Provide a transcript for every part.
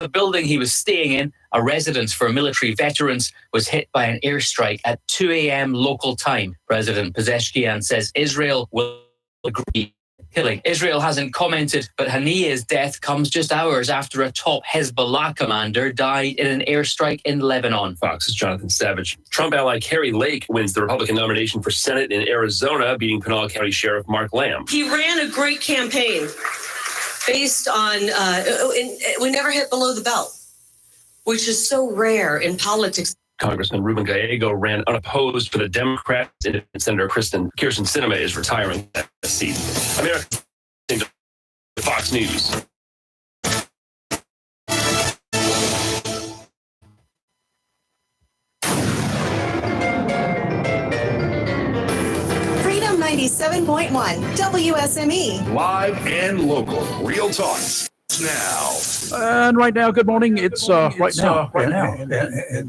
The building he was staying in, a residence for military veterans, was hit by an airstrike at 2 a.m. local time. President Pezeshkian says Israel will agree. Killing. Israel hasn't commented, but Haniyeh's death comes just hours after a top Hezbollah commander died in an airstrike in Lebanon. Fox's Jonathan Savage. Trump ally Carrie Lake wins the Republican nomination for Senate in Arizona, beating Pinal County Sheriff Mark Lamb. He ran a great campaign based on, we never hit below the belt, which is so rare in politics. Congressman Ruben Gallego ran unopposed for the Democrats. Senator Kirsten Sinema is retiring that seat. America, Fox News. Freedom 97.1 WSME. Live and local. Real talk. Now. And right now, good morning. It's right now. And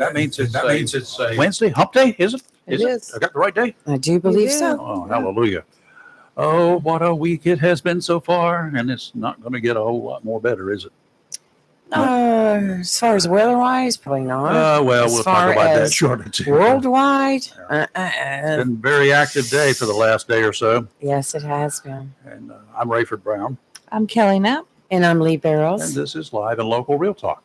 that means it's Wednesday, hump day, is it? It is. I got the right day? I do believe so. Oh, hallelujah. Oh, what a week it has been so far, and it's not going to get a whole lot more better, is it? As far as weather-wise, probably not. Well, As we'll far talk about that as shortly, too. Worldwide? It's been a very active day for the last day or so. Yes, it has been. And I'm Rayford Brown. I'm Kelly Knapp. And I'm Lee Barrows. And this is Live and Local Real Talk.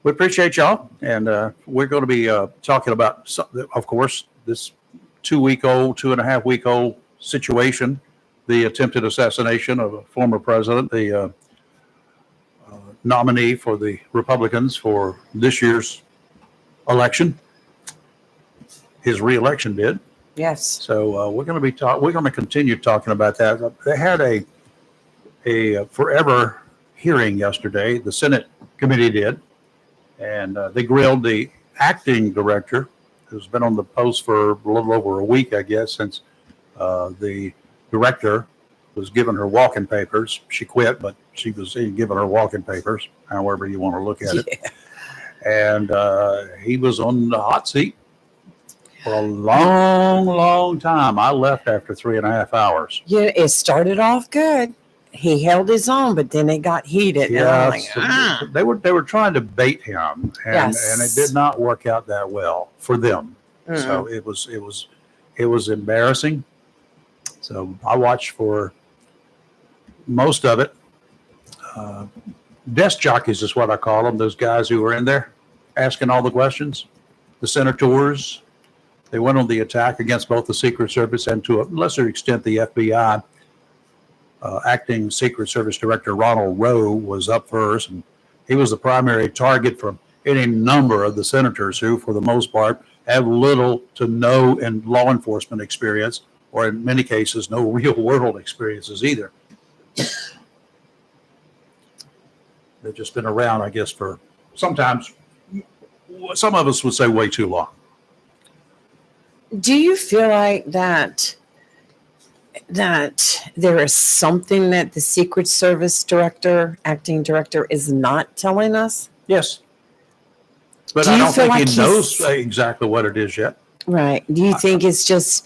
We appreciate y'all, and we're going to be talking about, of course, this 2.5-week-old situation, the attempted assassination of a former president, the nominee for the Republicans for this year's election, his reelection bid. Yes. So we're going to continue talking about that. They had a forever hearing yesterday. The Senate committee did, and they grilled the acting director, who's been on the post for a little over a week, I guess, since the director was given her walking papers. She quit, but she was given her walking papers, however you want to look at it. And he was on the hot seat for a long, long time. I left after 3.5 hours. Yeah, it started off good. He held his own, but then it got heated. Yeah, Like, they were trying to bait him, and it did not work out that well for them. Mm-mm. So it was embarrassing. So I watched for most of it. Desk jockeys is what I call them. Those guys who were in there asking all the questions. The senators, they went on the attack against both the Secret Service and, to a lesser extent, the FBI. Acting Secret Service Director Ronald Rowe was up first, and he was the primary target from any number of the senators who, for the most part, have little to no in law enforcement experience, or in many cases, no real world experiences either. They've just been around, I guess, for sometimes, some of us would say way too long. do you feel like that there is something that the Secret Service acting director, is not telling us? Yes. But Do I you don't feel think like he knows exactly what it is yet. Right. Do you think it's just,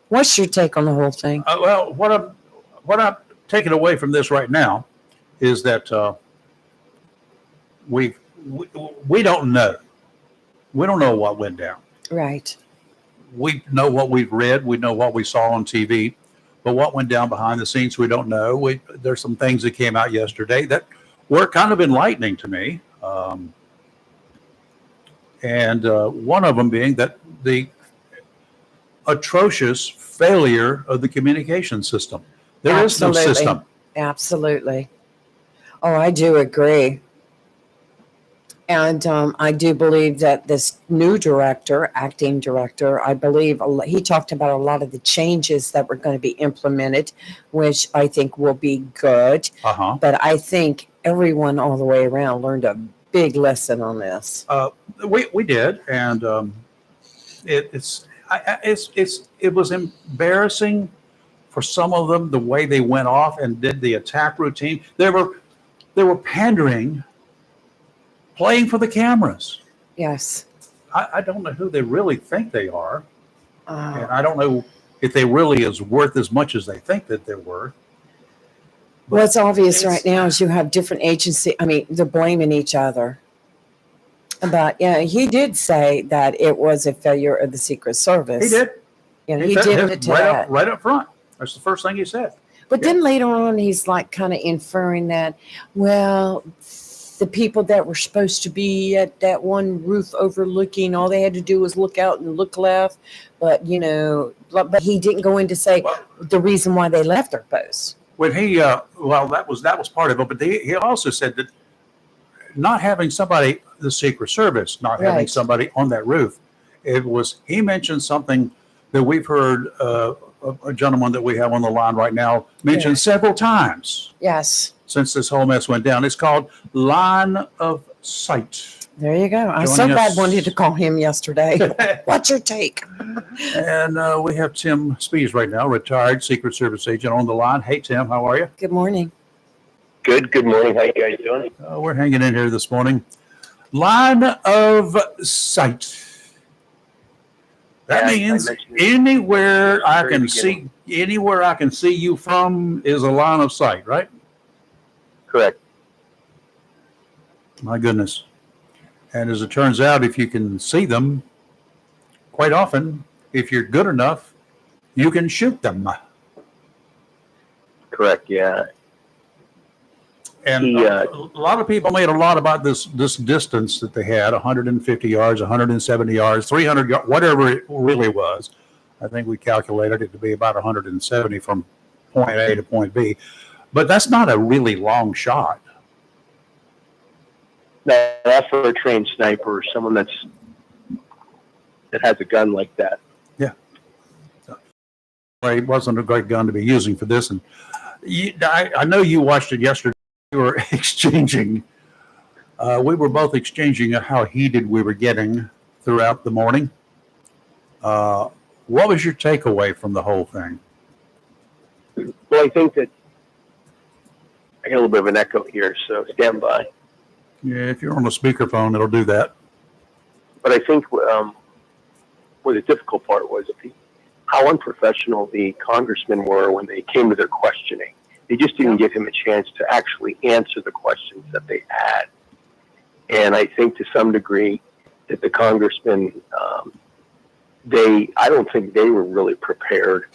what's your take on the whole thing? Well, what I'm taking away from this right now is that we don't know. We don't know what went down. Right. We know what we've read. We know what we saw on TV. But what went down behind the scenes, we don't know. There's some things that came out yesterday that were kind of enlightening to me. And one of them being that the atrocious failure of the communication system. There is no system. Absolutely. Oh, I do agree. And I do believe that this new acting director, I believe he talked about a lot of the changes that were going to be implemented, which I think will be good. Uh-huh. But I think everyone all the way around learned a big lesson on this. We did, and it was embarrassing for some of them the way they went off and did the attack routine. They were pandering, playing for the cameras. Yes. I don't know who they really think they are, and I don't know if they really is worth as much as they think that they're worth. What's obvious It's- right now is you have different agency. I mean, they're blaming each other. But yeah, he did say that it was a failure of the Secret Service. He did. You know, he said did it it to right that. up, right up front. That's the first thing he said. But then later on, he's like kind of inferring that, well, the people that were supposed to be at that one roof overlooking, all they had to do was look out and look left. But, you know, but he didn't go in to say the reason why they left their posts. When he, well, that was part of it, but he also said that not having somebody, the Secret Service, not having Right. somebody on that roof, he mentioned something that we've heard a gentleman that we have on the line right now mentioned several times Yes. since this whole mess went down. It's called line of sight. There you go. I so Joining bad us- wanted to call him yesterday. What's your take? And we have Tim Spees right now, retired Secret Service agent on the line. Hey, Tim, how are you? Good morning. Good morning. How you guys doing? We're hanging in here this morning. Line of sight. That Yeah, I means mentioned it anywhere I very can beginning. see, anywhere I can see you from is a line of sight, right? Correct. My goodness. And as it turns out, if you can see them, quite often, if you're good enough, you can shoot them. Correct. Yeah. And He, a lot of people made a lot about this distance that they had, 150 yards, 170 yards, 300 yards, whatever it really was. I think we calculated it to be about 170 from point A to point B. But that's not a really long shot. Not for a trained sniper or someone that has a gun like that. Well, it wasn't a great gun to be using for this. And I know you watched it yesterday. We were exchanging. We were both exchanging how heated we were getting throughout the morning. What was your takeaway from the whole thing? Well, I think that I got a little bit of an echo here, so stand by. Yeah, if you're on a speakerphone, it'll do that. But I think what the difficult part was how unprofessional the congressmen were when they came to their questioning. They just didn't give him a chance to actually answer the questions that they had. And I think to some degree that the congressmen, I don't think they were really prepared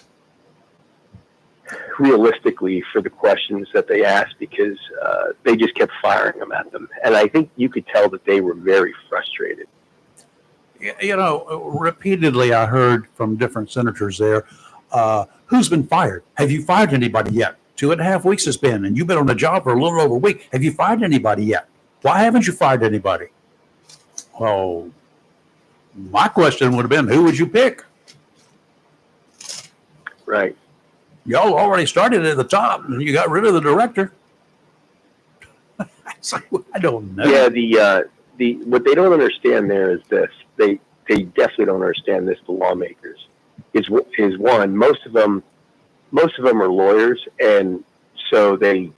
realistically for the questions that they asked because they just kept firing them at them. And I think you could tell that they were very frustrated. You know, repeatedly I heard from different senators there, who's been fired? Have you fired anybody yet? 2.5 weeks it's been, and you've been on the job for a little over a week. Have you fired anybody yet? Why haven't you fired anybody? Well, my question would have been, who would you pick? Right. Y'all already started at the top, and you got rid of the director. It's like, I don't know. Yeah, the what they don't understand there is this. They definitely don't understand this. The lawmakers is one. Most of them are lawyers, and so they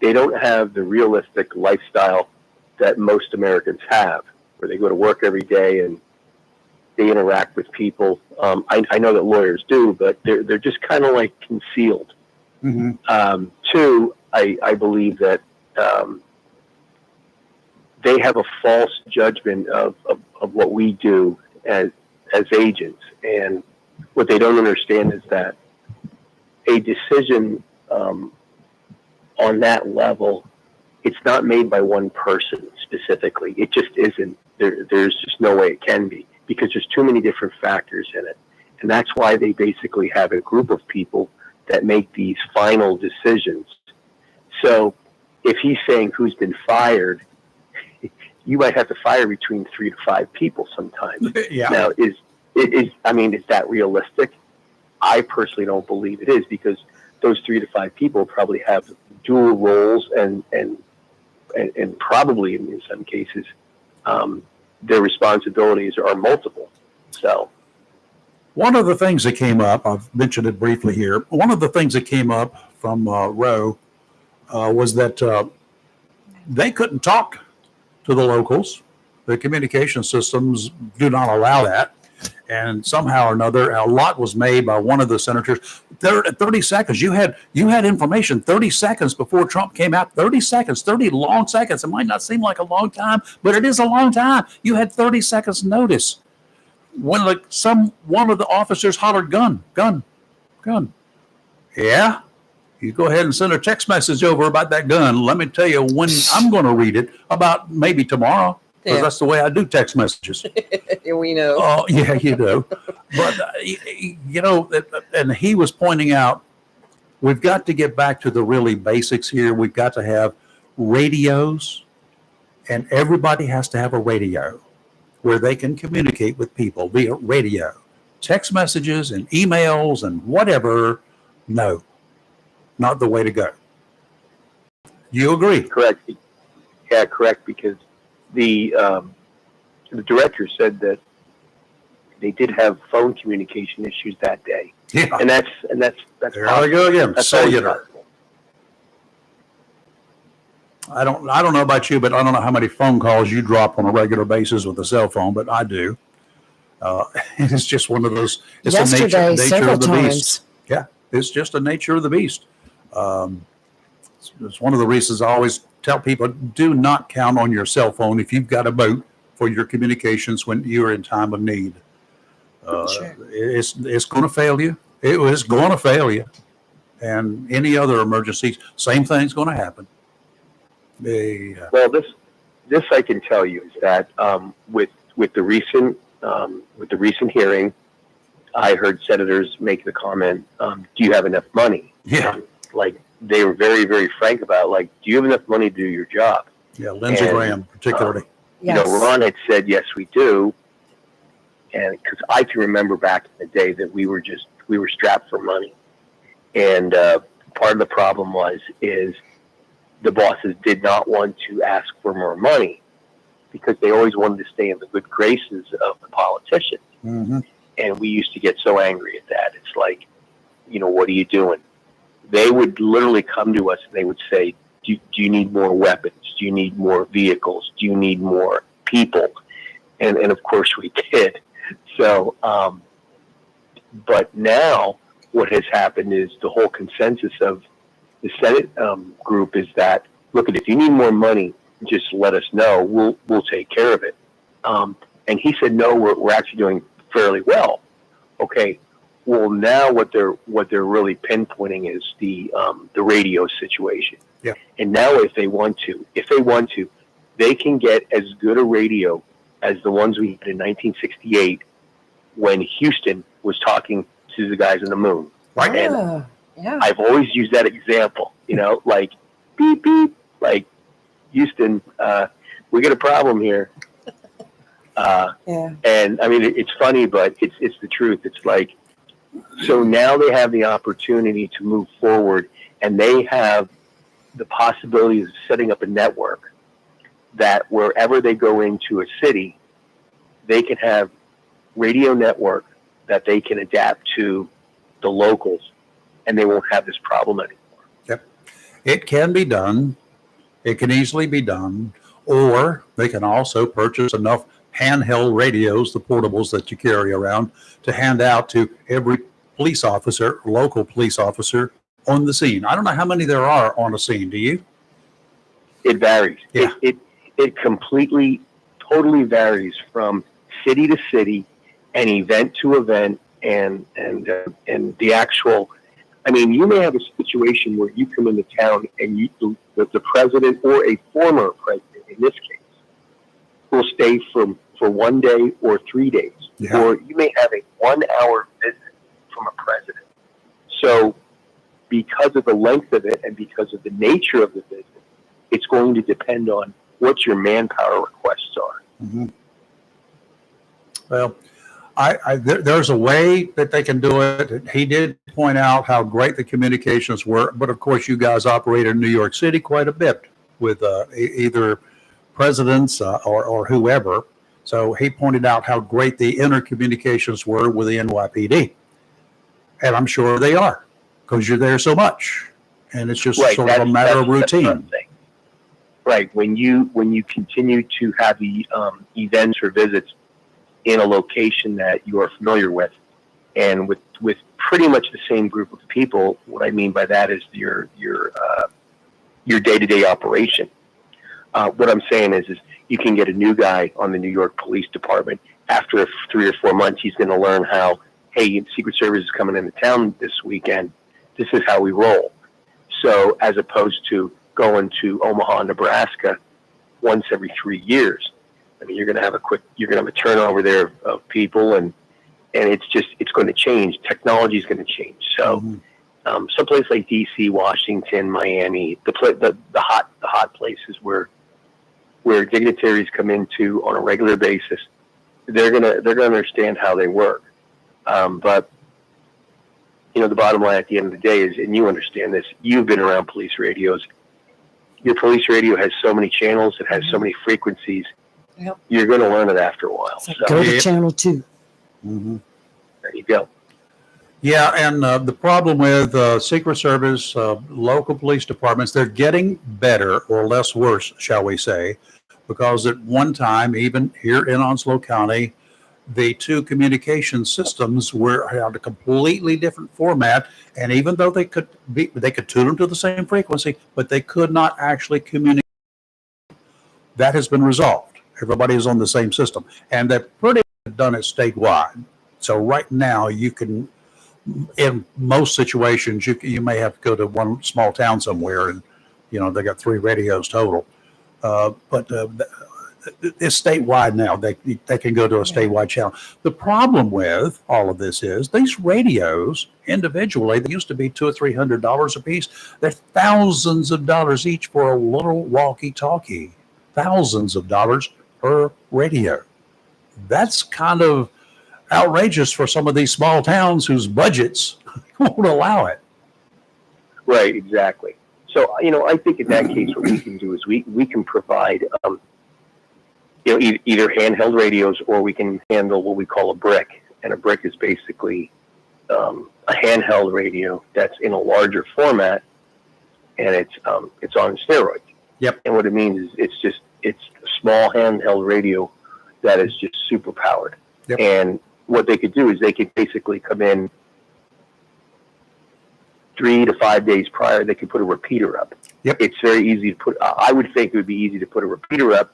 don't have the realistic lifestyle that most Americans have, where they go to work every day and they interact with people. I know that lawyers do, but they're just kind of like concealed. Mm-hmm. Two, I believe that they have a false judgment of what we do as agents. And what they don't understand is that a decision on that level, it's not made by one person specifically. It just isn't. There's just no way it can be because there's too many different factors in it. And that's why they basically have a group of people that make these final decisions. So if he's saying who's been fired, you might have to fire between 3 to 5 people sometimes. Yeah. Now, is that realistic? I personally don't believe it is because those 3 to 5 people probably have dual roles and probably in some cases their responsibilities are multiple. So one of the things that came up, I've mentioned it briefly here. One of the things that came up from Roe was that they couldn't talk to the locals. The communication systems do not allow that. And somehow or another, a lot was made by one of the senators. 30 seconds. You had information 30 seconds before Trump came out. 30 seconds, 30 long seconds. It might not seem like a long time, but it is a long time. You had 30 seconds notice. When one of the officers hollered, gun. Yeah. You go ahead and send a text message over about that gun. Let me tell you when I'm going to read it, about maybe tomorrow, because that's the way I do text messages. We know. Oh, yeah, you do. But, and he was pointing out, we've got to get back to the really basics here. We've got to have radios, and everybody has to have a radio where they can communicate with people via radio. Text messages and emails and whatever, no, not the way to go. You agree? Correct. Yeah, correct. Because the director said that they did have phone communication issues that day. Yeah. And that's There I go again. That's Cellular. I don't know about you, but I don't know how many phone calls you drop on a regular basis with a cell phone, but I do. It's just one of those. It's Yesterday, the nature several of the times. beast. Yeah, it's just the nature of the beast. It's one of the reasons I always tell people: do not count on your cell phone if you've got a boat for your communications when you're in time of need. Sure. It's going to fail you. It was going to fail you, and any other emergencies, same thing's going to happen. Well, this I can tell you is that with the recent hearing, I heard senators make the comment, "Do you have enough money?" Yeah. Like they were very, very frank about, like, "Do you have enough money to do your job?" Yeah, Lindsey Graham particularly. Yes. Ron had said, "Yes, we do," and because I can remember back in the day that we were strapped for money, and part of the problem is the bosses did not want to ask for more money because they always wanted to stay in the good graces of the politicians. Mm-hmm. And we used to get so angry at that. It's like, what are you doing? They would literally come to us and they would say, do you need more weapons? Do you need more vehicles? Do you need more people? And of course we did. So, but now what has happened is the whole consensus of the Senate group is that, look, if you need more money, just let us know. We'll take care of it. And he said, no, we're actually doing fairly well. Okay. Well, now what they're really pinpointing is the radio situation. Yeah. And now if they want to, they can get as good a radio as the ones we had in 1968 when Houston was talking to the guys on the moon. Right. And Yeah. I've always used that example, like beep, beep, like Houston, we got a problem here. Yeah. And I mean, it's funny, but it's the truth. It's like, so now they have the opportunity to move forward and they have the possibility of setting up a network that wherever they go into a city, they can have radio network that they can adapt to the locals and they won't have this problem anymore. Yep. It can be done. It can easily be done. Or they can also purchase enough handheld radios, the portables that you carry around, to hand out to every police officer, local police officer on the scene. I don't know how many there are on a scene. Do you? It varies. Yeah. It completely, totally varies from city to city and event to event and the actual, I mean, you may have a situation where you come into town and the president or a former president, in this case, will stay for 1 day or 3 days. Yeah. Or you may have a 1 hour visit from a president. So because of the length of it and because of the nature of the visit, it's going to depend on what your manpower requests are. Mm-hmm. Well, there's a way that they can do it. He did point out how great the communications were, but of course you guys operate in New York City quite a bit with either presidents or whoever. So he pointed out how great the intercommunications were with the NYPD. And I'm sure they are because you're there so much. And it's just Right, sort of a matter of that's another routine. thing. Right. When you continue to have the events or visits, in a location that you are familiar with, and with pretty much the same group of people. What I mean by that is your day-to-day operation. What I'm saying is you can get a new guy on the New York Police Department. After 3 or 4 months, he's going to learn how, hey, Secret Service is coming into town this weekend. This is how we roll. So as opposed to going to Omaha, Nebraska once every 3 years, I mean, you're going to have a turnover there of people, and it's going to change. Technology is going to change. So someplace like DC, Washington, Miami, the hot places where dignitaries come into on a regular basis, they're gonna understand how they work. But the bottom line at the end of the day is, and you understand this, you've been around police radios. Your police radio has so many channels, it has so many frequencies. Yep. You're going to learn it after a while. So go to channel 2. Mm-hmm. There you go. Yeah, and the problem with Secret Service, local police departments, they're getting better or less worse, shall we say, because at one time, even here in Onslow County, the two communication systems were on a completely different format, and even though they could tune them to the same frequency, but they could not actually communicate. That has been resolved. Everybody is on the same system, and they've pretty much done it statewide. So right now, you can, in most situations, you may have to go to one small town somewhere, and they got 3 radios total. But it's statewide now. They can go to a statewide channel. The problem with all of this is these radios individually, they used to be $200 or $300 a piece. They're thousands of dollars each for a little walkie-talkie. Thousands of dollars per radio. That's kind of outrageous for some of these small towns whose budgets won't allow it. Right, exactly. So, I think in that case, what we can do is we can provide, either handheld radios, or we can handle what we call a brick. And a brick is basically a handheld radio that's in a larger format, and it's on steroids. Yep. And what it means is it's a small handheld radio that is just super powered. Yep. And what they could do is they could basically come in 3 to 5 days prior. They could put a repeater up. Yep. It's very easy to put. I would think it would be easy to put a repeater up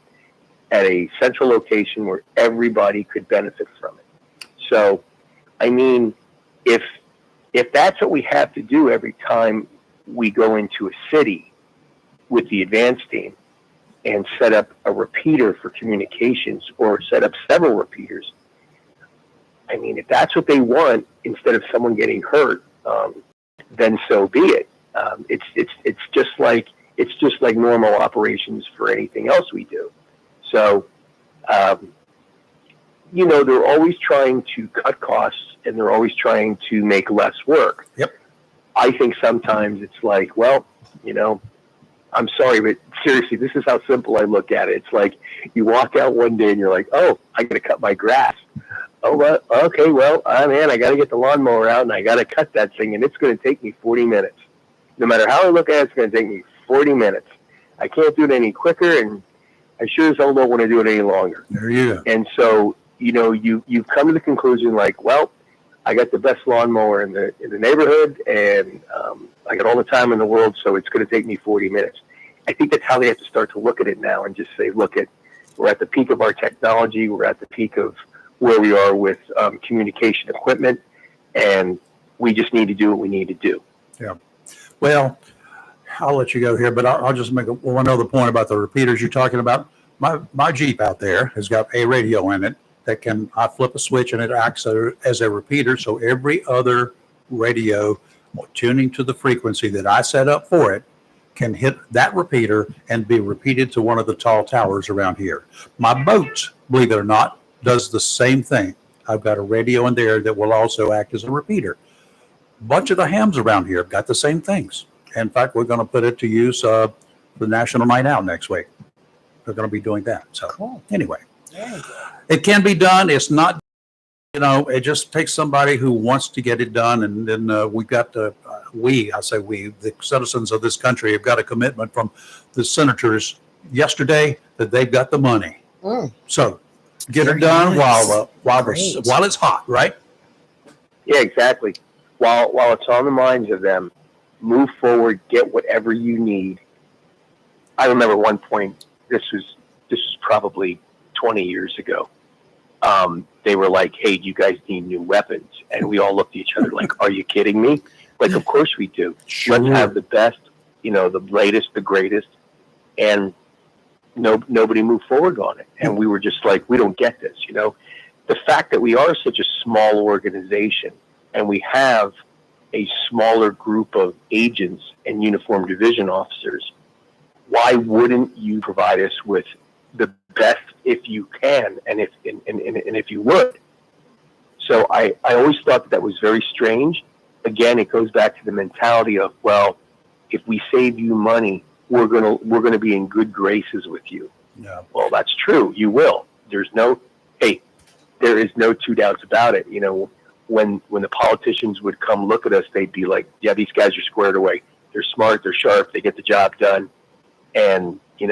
at a central location where everybody could benefit from it. So, I mean, if that's what we have to do every time we go into a city with the advance team and set up a repeater for communications, or set up several repeaters, I mean, if that's what they want, instead of someone getting hurt, then so be it. It's just like normal operations for anything else we do. So, they're always trying to cut costs, and they're always trying to make less work. Yep. I think sometimes it's like, well, I'm sorry, but seriously, this is how simple I look at it. It's like you walk out one day and you're like, oh, I got to cut my grass. Oh, well, okay, well, man, I got to get the lawnmower out and I got to cut that thing, and it's going to take me 40 minutes. No matter how I look at it, it's going to take me 40 minutes. I can't do it any quicker, and I sure as hell don't want to do it any longer. There you go. And so, you've come to the conclusion like, well, I got the best lawnmower in the neighborhood, and I got all the time in the world, so it's going to take me 40 minutes. I think that's how they have to start to look at it now, and just say, we're at the peak of our technology. We're at the peak of where we are with communication equipment, and we just need to do what we need to do. Yeah. Well, I'll let you go here, but I'll just make one other point about the repeaters you're talking about. My Jeep out there has got a radio in it that I flip a switch and it acts as a repeater. So every other radio tuning to the frequency that I set up for it can hit that repeater and be repeated to one of the tall towers around here. My boat, believe it or not, does the same thing. I've got a radio in there that will also act as a repeater. A bunch of the hams around here have got the same things. In fact, we're going to put it to use for the National Night Out next week. They're going to be doing that. So anyway, it can be done. It's not, it just takes somebody who wants to get it done. And then we've got the citizens of this country have got a commitment from the senators yesterday that they've got the money. So Get it Very done nice. while it's hot, right? Yeah, exactly. While it's on the minds of them, move forward, get whatever you need. I remember one point. This was probably 20 years ago. They were like, "Hey, do you guys need new weapons?" And we all looked at each other like, "Are you kidding me?" Like, of course we do. Let's have the best, the latest, the greatest, and nobody moved forward on it. And we were just like, we don't get this. The fact that we are such a small organization and we have a smaller group of agents and uniform division officers, why wouldn't you provide us with the best if you can, and if you would? So I always thought that was very strange. Again, it goes back to the mentality of, well, if we save you money, we're gonna be in good graces with you. Yeah. Well, that's true. You will. There is no two doubts about it. When the politicians would come look at us, they'd be like, yeah, these guys are squared away. They're smart. They're sharp. They get the job done. And, they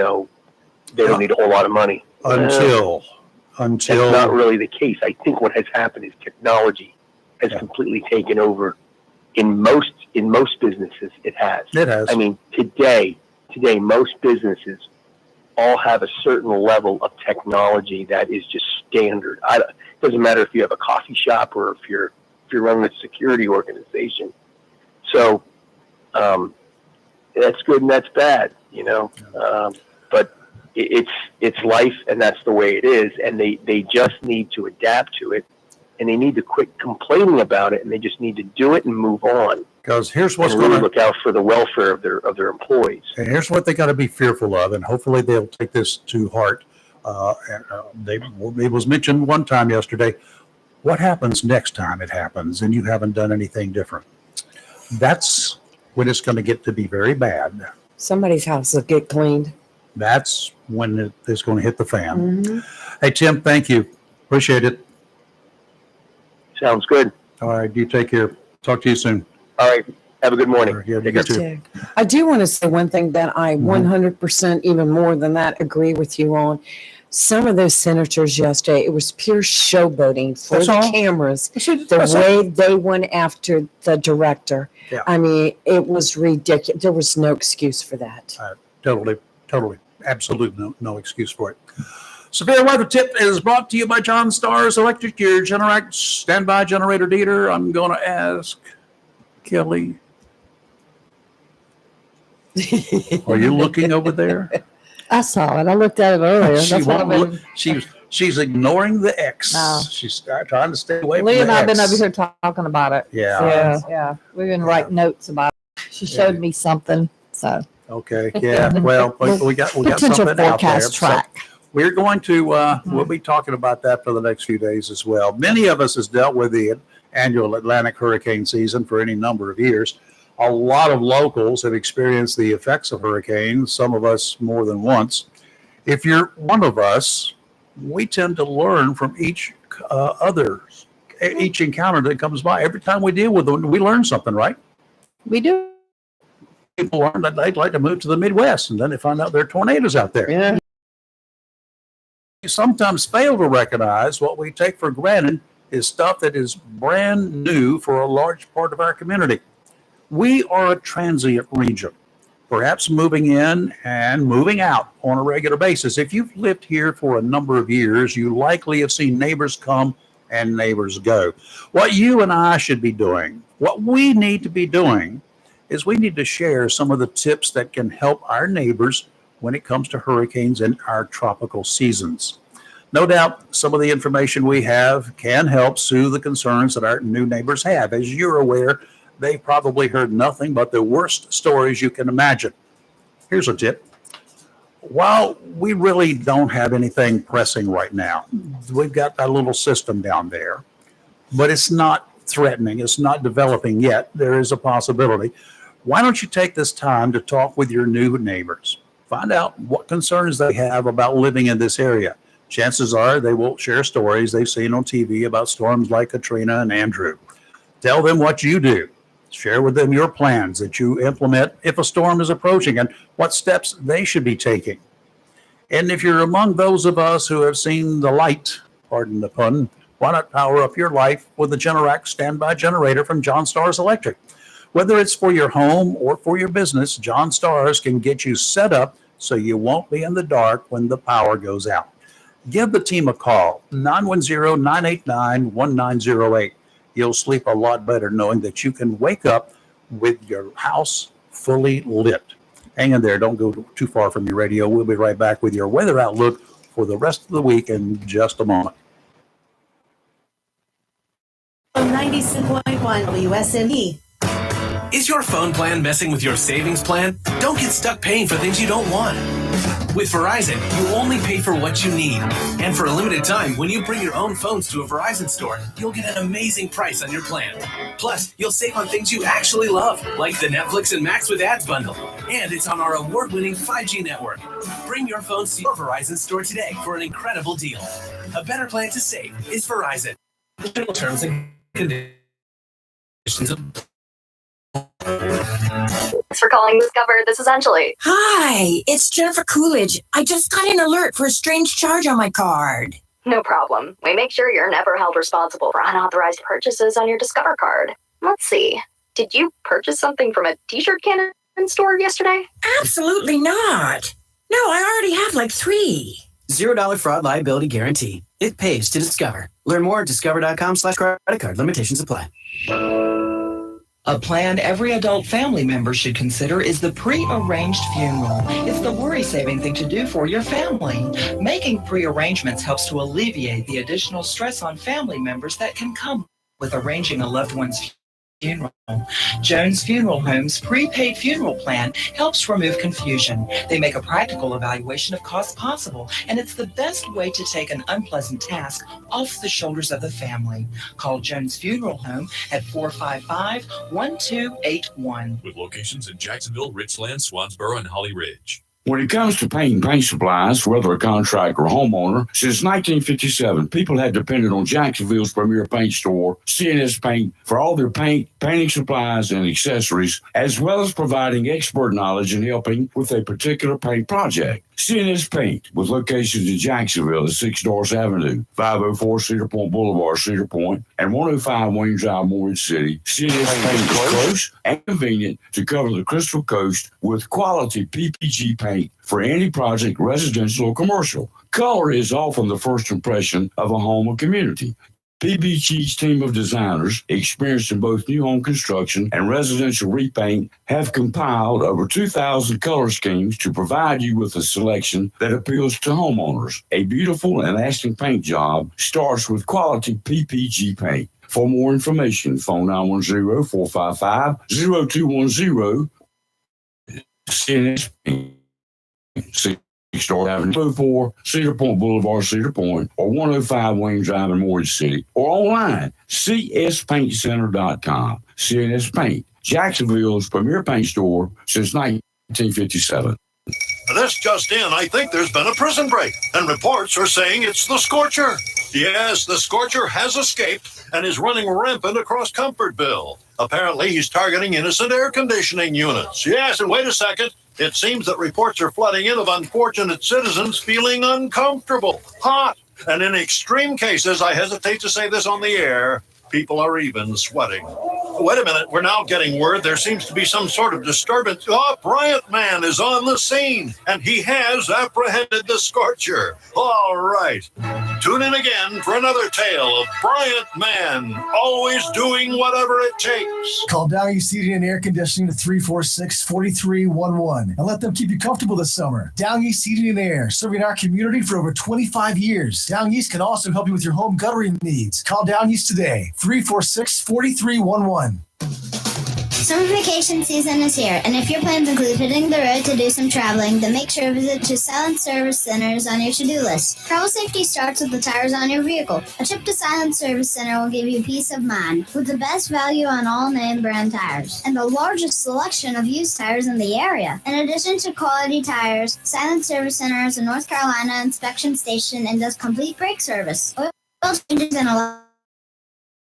don't need a whole lot of money. Until That's not really the case. I think what has happened is technology has completely taken over. In most businesses, it has. It has. I mean, today, most businesses all have a certain level of technology that is just standard. It doesn't matter if you have a coffee shop or if you're running a security organization. So that's good and that's bad, but it's life, and that's the way it is. And they just need to adapt to it, and they need to quit complaining about it, and they just need to do it and move on. Because here's what's and going really to look out for the welfare of their employees. And here's what they got to be fearful of, and hopefully they'll take this to heart. It was mentioned one time yesterday. What happens next time it happens, and you haven't done anything different? That's when it's going to get to be very bad. Somebody's house will get cleaned. That's when it's going to hit the fan. Hey, Tim, thank you. Appreciate it. Sounds good. All right, you take care. Talk to you soon. All right. Have a good morning. Yeah, Take you care. too. I do want to say one thing that I 100%, even more than that, agree with you on. Some of those senators yesterday, it was pure showboating for That's the all. cameras. That's The way they went after the director. Yeah. I mean, it was ridiculous. There was no excuse for that. Totally, absolutely no excuse for it. Severe Weather Tip is brought to you by John Starr's Electric, your Generac standby generator dealer. I'm going to ask Kelly. Are you looking over there? I saw it. I looked at it earlier. She That's what I've won't been. look. She's ignoring the X. No. She's trying to stay away Lee from and the I have been X. over here talking about it. Yeah. Yeah. We've been writing notes about it. She showed me something. So Okay. Yeah. Well, we got potential something out there. forecast track. So we're going to we'll be talking about that for the next few days as well. Many of us has dealt with the annual Atlantic hurricane season for any number of years. A lot of locals have experienced the effects of hurricanes, some of us more than once. If you're one of us, we tend to learn from each encounter that comes by. Every time we deal with them, we learn something, right? We do. People learn that they'd like to move to the Midwest, and then they find out there are tornadoes out there. Yeah. We sometimes fail to recognize what we take for granted is stuff that is brand new for a large part of our community. We are a transient region, perhaps moving in and moving out on a regular basis. If you've lived here for a number of years, you likely have seen neighbors come and neighbors go. What you and I should be doing, what we need to be doing, is we need to share some of the tips that can help our neighbors when it comes to hurricanes in our tropical seasons. No doubt some of the information we have can help soothe the concerns that our new neighbors have. As you're aware, they probably heard nothing but the worst stories you can imagine. Here's a tip. While we really don't have anything pressing right now, we've got that little system down there, but it's not threatening. It's not developing yet. There is a possibility. Why don't you take this time to talk with your new neighbors? Find out what concerns they have about living in this area. Chances are they will share stories they've seen on TV about storms like Katrina and Andrew. Tell them what you do. Share with them your plans that you implement if a storm is approaching and what steps they should be taking. And if you're among those of us who have seen the light, pardon the pun, why not power up your life with the Generac standby generator from John Stars Electric? Whether it's for your home or for your business, John Stars can get you set up so you won't be in the dark when the power goes out. Give the team a call, 910-989-1908. You'll sleep a lot better knowing that you can wake up with your house fully lit. Hang in there. Don't go too far from your radio. We'll be right back with your weather outlook for the rest of the week in just a moment. 96.1 WSME. Is your phone plan messing with your savings plan? Don't get stuck paying for things you don't want. With Verizon, you only pay for what you need. And for a limited time, when you bring your own phones to a Verizon store, you'll get an amazing price on your plan. Plus, you'll save on things you actually love, like the Netflix and Max with Ads bundle. And it's on our award-winning 5G network. Bring your phones to your Verizon store today for an incredible deal. A better plan to save is Verizon. Terms and conditions apply. Thanks for calling Discover. This is Anjali. Hi, it's Jennifer Coolidge. I just got an alert for a strange charge on my card. No problem. We make sure you're never held responsible for unauthorized purchases on your Discover card. Let's see. Did you purchase something from a t-shirt cannon store yesterday? Absolutely not. No, I already have like 3. $0 fraud liability guarantee. It pays to Discover. Learn more at discover.com/credit card. Limitations apply. A plan every adult family member should consider is the pre-arranged funeral. It's the worry-saving thing to do for your family. Making pre-arrangements helps to alleviate the additional stress on family members that can come with arranging a loved one's funeral. Jones Funeral Home's prepaid funeral plan helps remove confusion. They make a practical evaluation of costs possible, and it's the best way to take an unpleasant task off the shoulders of the family. Call Jones Funeral Home at 455-1281. With locations in Jacksonville, Richland, Swansboro, and Holly Ridge. When it comes to paint and paint supplies, whether a contractor or homeowner, since 1957, people have depended on Jacksonville's premier paint store, C&S Paint, for all their paint, painting supplies, and accessories, as well as providing expert knowledge and helping with a particular paint project. C&S Paint, with locations in Jacksonville at 6 Doris Avenue, 504 Cedar Point Boulevard, Cedar Point, and 105 Wayne Drive, Morris City. C&S Paint is close and convenient to cover the Crystal Coast with quality PPG paint for any project, residential or commercial. Color is often the first impression of a home or community. PPG's team of designers, experienced in both new home construction and residential repaint, have compiled over 2,000 color schemes to provide you with a selection that appeals to homeowners. A beautiful and lasting paint job starts with quality PPG paint. For more information, phone 910-455-0210. CNS Paint. 6 Doris Avenue, 4 Cedar Point Boulevard, Cedar Point, or 105 Wayne Drive in Morris City, or online, cspaintcenter.com. CNS Paint, Jacksonville's premier paint store since 1957. This just in, I think there's been a prison break, and reports are saying it's the Scorcher. Yes, the Scorcher has escaped and is running rampant across Comfortville. Apparently, he's targeting innocent air conditioning units. Yes, and wait a second. It seems that reports are flooding in of unfortunate citizens feeling uncomfortable, hot, and in extreme cases, I hesitate to say this on the air, people are even sweating. Wait a minute, we're now getting word there seems to be some sort of disturbance. Oh, Bryant Man is on the scene, and he has apprehended the Scorcher. All right. Tune in again for another tale of Bryant Man, always doing whatever it takes. Call Down East Heating and Air Conditioning to 346-4311 and let them keep you comfortable this summer. Down East Heating and Air, serving our community for over 25 years. Down East can also help you with your home guttering needs. Call Down East today, 346-4311. Summer vacation season is here, and if your plans include hitting the road to do some traveling, then make sure to visit your Silent Service Centers on your to-do list. Travel safety starts with the tires on your vehicle. A trip to Silent Service Center will give you peace of mind, with the best value on all name brand tires, and the largest selection of used tires in the area. In addition to quality tires, Silent Service Center is a North Carolina inspection station and does complete brake service, oil changes, and a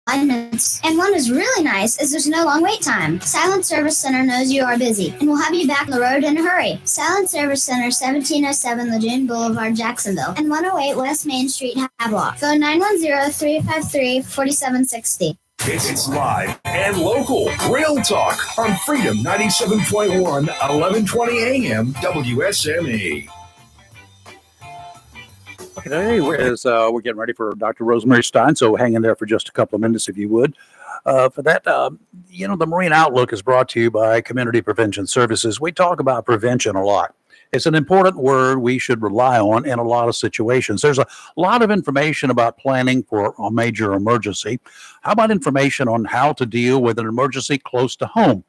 alignments. And one is really nice is there's no long wait time. Silent Service Center knows you are busy and will have you back on the road in a hurry. Silent Service Center, 1707 Lejeune Boulevard, Jacksonville, and 108 West Main Street, Havelock. Phone 910-353-4760. It's live and local. Real Talk on Freedom 97.1, 1120 AM, WSME. Okay, today we're getting ready for Dr. Rosemary Stein, so hang in there for just a couple of minutes if you would. For that, the Marine Outlook is brought to you by Community Prevention Services. We talk about prevention a lot. It's an important word we should rely on in a lot of situations. There's a lot of information about planning for a major emergency. How about information on how to deal with an emergency close to home?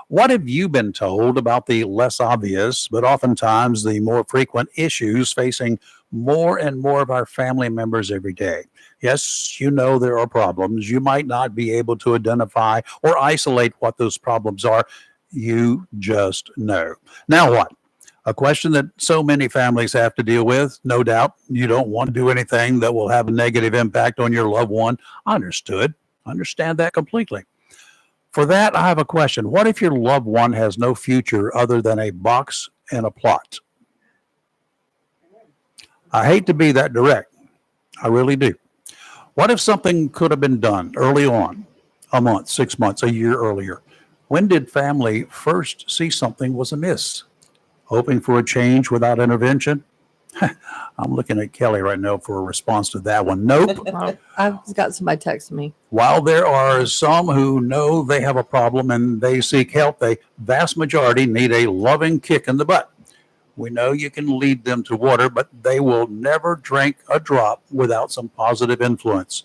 What have you been told about the less obvious, but oftentimes the more frequent issues facing more and more of our family members every day? Yes, there are problems. You might not be able to identify or isolate what those problems are. You just know. Now what? A question that so many families have to deal with. No doubt you don't want to do anything that will have a negative impact on your loved one. Understood. Understand that completely. For that, I have a question. What if your loved one has no future other than a box and a plot? I hate to be that direct. I really do. What if something could have been done early on, a month, 6 months, a year earlier? When did family first see something was amiss? Hoping for a change without intervention? I'm looking at Kelly right now for a response to that one. Nope. I've got somebody texting me. While there are some who know they have a problem and they seek help, the vast majority need a loving kick in the butt. We know you can lead them to water, but they will never drink a drop without some positive influence.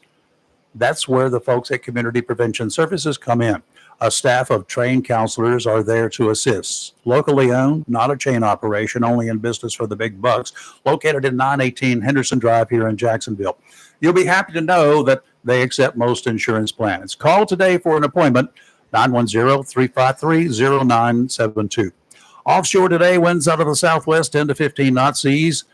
That's where the folks at Community Prevention Services come in. A staff of trained counselors are there to assist. Locally owned, not a chain operation, only in business for the big bucks, located in 918 Henderson Drive here in Jacksonville. You'll be happy to know that they accept most insurance plans. Call today for an appointment, 910-353-0972. Offshore today, winds out of the southwest, 10 to 15 knot seas.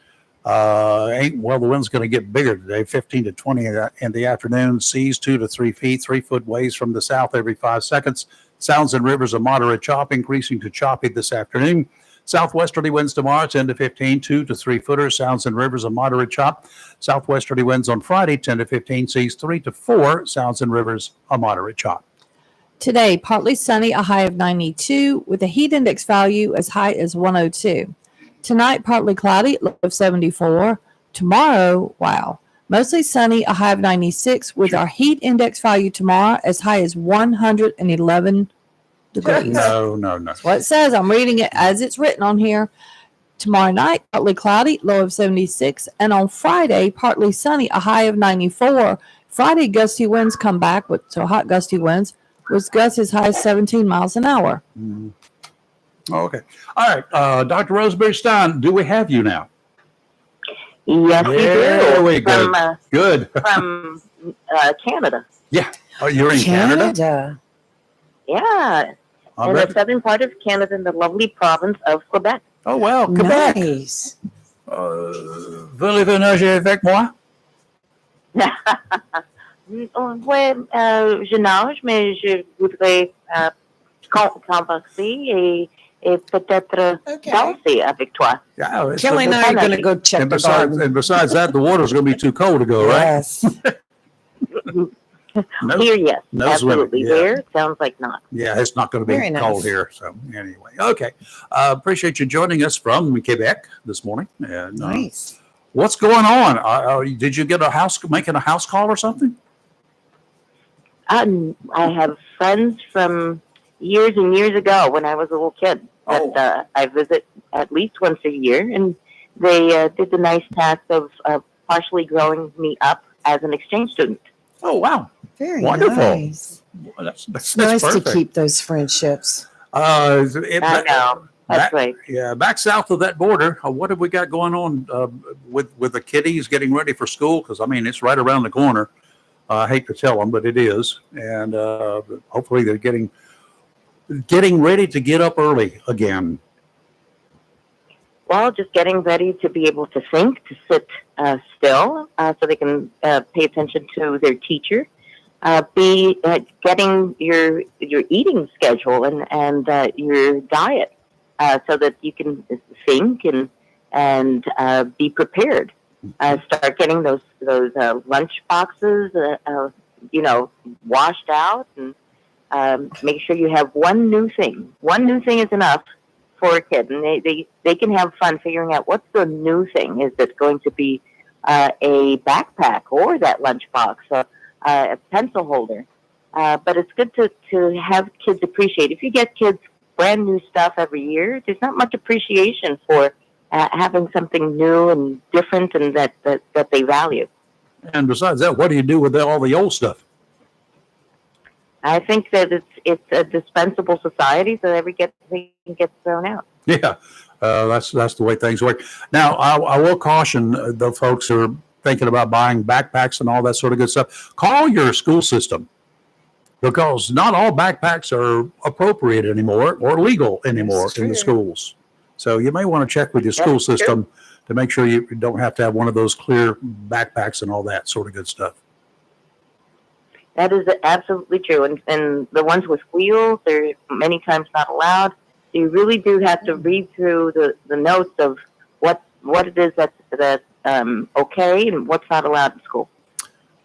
The wind's going to get bigger today, 15 to 20 in the afternoon. Seas 2 to 3 feet, 3 foot waves from the south every 5 seconds. Sounds and rivers a moderate chop, increasing to choppy this afternoon. Southwesterly winds tomorrow, 10 to 15, 2 to 3 footers. Sounds and rivers a moderate chop. Southwesterly winds on Friday, 10 to 15, seas 3 to 4. Sounds and rivers a moderate chop. Today, partly sunny, a high of 92, with a heat index value as high as 102. Tonight, partly cloudy, low of 74. Tomorrow, mostly sunny, a high of 96, with our heat index value tomorrow as high as 111 degrees. No. That's what it says. I'm reading it as it's written on here. Tomorrow night, partly cloudy, low of 76. And on Friday, partly sunny, a high of 94. Friday, gusty winds come back, hot gusty winds, with gusts as high as 17 miles an hour. Mm-hmm. Okay. All right. Dr. Rosemary Stein, do we have you now? Yes, we do. There we go. Good. From Canada. Yeah. Oh, you're in Canada? Yeah. In the southern part of Canada, in the lovely province of Quebec. Oh, wow. Quebec. Nice. Voulez-vous nager avec moi? Ouais, je nage, mais je voudrais converser et peut-être danser avec toi. Yeah, Kelly and I are going to go check the garden. And besides that, the water's going to be too cold to go, right? Yes. Here, yes. No absolutely. swimming, yeah. There, sounds like not. Yeah, it's not going to be Very cold nice. here. So anyway, okay. Appreciate you joining us from Quebec this morning. And, Nice. What's going on? Did you get making a house call or something? I have friends from years and years ago when I was a little kid that I visit at least once a year, and they did the nice task of partially growing me up as an exchange student. Oh, wow. Very Wonderful. nice. Well, that's Nice perfect. to keep those friendships. I know. That's right. Yeah, back south of that border, what have we got going on with the kiddies getting ready for school? Because, I mean, it's right around the corner. I hate to tell them, but it is. And hopefully they're getting ready to get up early again. Well, just getting ready to be able to think, to sit still, so they can pay attention to their teacher. be getting your eating schedule and your diet so that you can think and be prepared. Start getting those lunch boxes, washed out, and make sure you have one new thing. One new thing is enough for a kid, and they can have fun figuring out what's the new thing. Is it going to be a backpack or that lunch box, a pencil holder? But it's good to have kids appreciate. If you get kids brand new stuff every year, there's not much appreciation for having something new and different and that they value. And besides that, what do you do with all the old stuff? I think that it's a dispensable society, so everything gets thrown out. Yeah, that's the way things work. Now, I will caution the folks who are thinking about buying backpacks and all that sort of good stuff. Call your school system, because not all backpacks are appropriate anymore or legal anymore in the schools. So you may want to check with your school system to make sure you don't have to have one of those clear backpacks and all that sort of good stuff. That is absolutely true. And the ones with wheels, they're many times not allowed. You really do have to read through the notes of what it is that's okay and what's not allowed in school.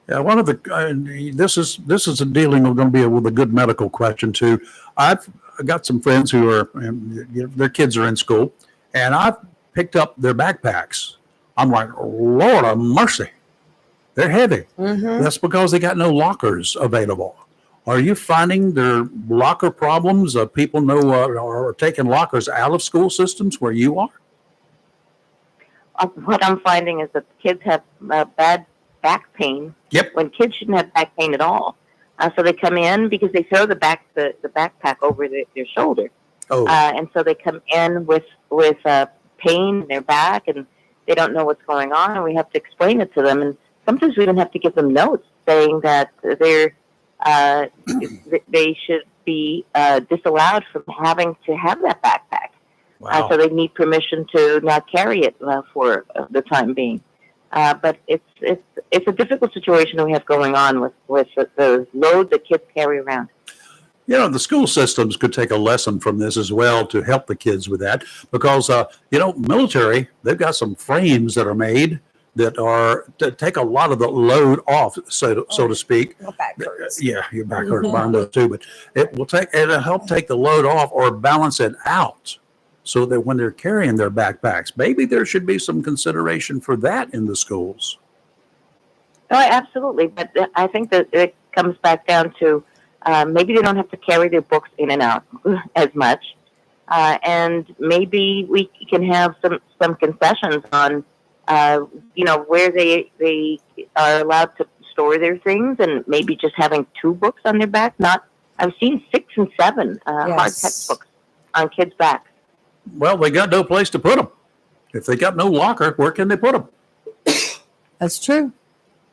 Yeah, one of the this is a dealing going to be with a good medical question too. I've got some friends who are their kids are in school, and I've picked up their backpacks. I'm like, Lord of mercy, they're heavy. Mm-hmm. That's because they got no lockers available. Are you finding their locker problems? People know are taking lockers out of school systems where you are? What I'm finding is that kids have bad back pain. Yep. When kids shouldn't have back pain at all. So they come in because they throw the backpack over their shoulder. Oh. And so they come in with pain in their back, and they don't know what's going on, and we have to explain it to them. And sometimes we even have to give them notes saying that they should be disallowed from having to have that backpack. Wow. So they need permission to not carry it for the time being. But it's a difficult situation we have going on with the load that kids carry around. You know, the school systems could take a lesson from this as well to help the kids with that, because military, they've got some frames that are made that are to take a lot of the load off, so to speak. My back hurts. Yeah, your back hurts, mine does too. But it'll help take the load off or balance it out, so that when they're carrying their backpacks, maybe there should be some consideration for that in the schools. Oh, absolutely. But I think that it comes back down to maybe they don't have to carry their books in and out as much. And maybe we can have some concessions on, where they are allowed to store their things, and maybe just having 2 books on their back. I've seen 6 and 7 hard textbooks on kids' backs. Well, they got no place to put them. If they got no locker, where can they put them? That's true.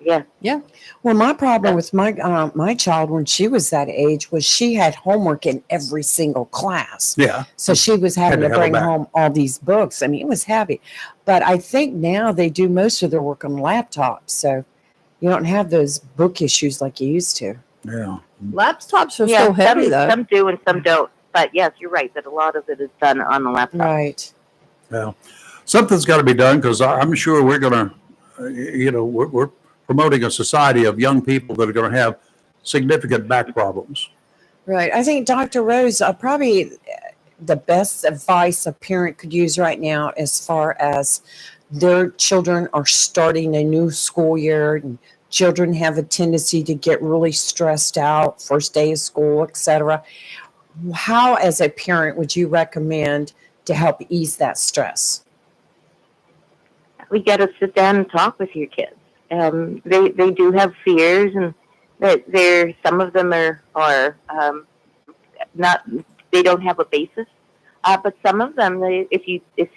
Yeah. Well, my problem with my child when she was that age was she had homework in every single class. Yeah. So she was having to have bring it back. home all these books. I mean, it was heavy. But I think now they do most of their work on laptops. So you don't have those book issues like you used to. Yeah. Laptops are still heavy, though. Some do and some don't. But yes, you're right that a lot of it is done on the laptop. Right. Well, something's got to be done, because I'm sure we're going to, we're promoting a society of young people that are going to have significant back problems. Right. I think Dr. Rose, probably the best advice a parent could use right now, as far as their children are starting a new school year, and children have a tendency to get really stressed out, first day of school, etc. How, as a parent, would you recommend to help ease that stress? We got to sit down and talk with your kids. They do have fears, and that some of them are not. They don't have a basis, but some of them, if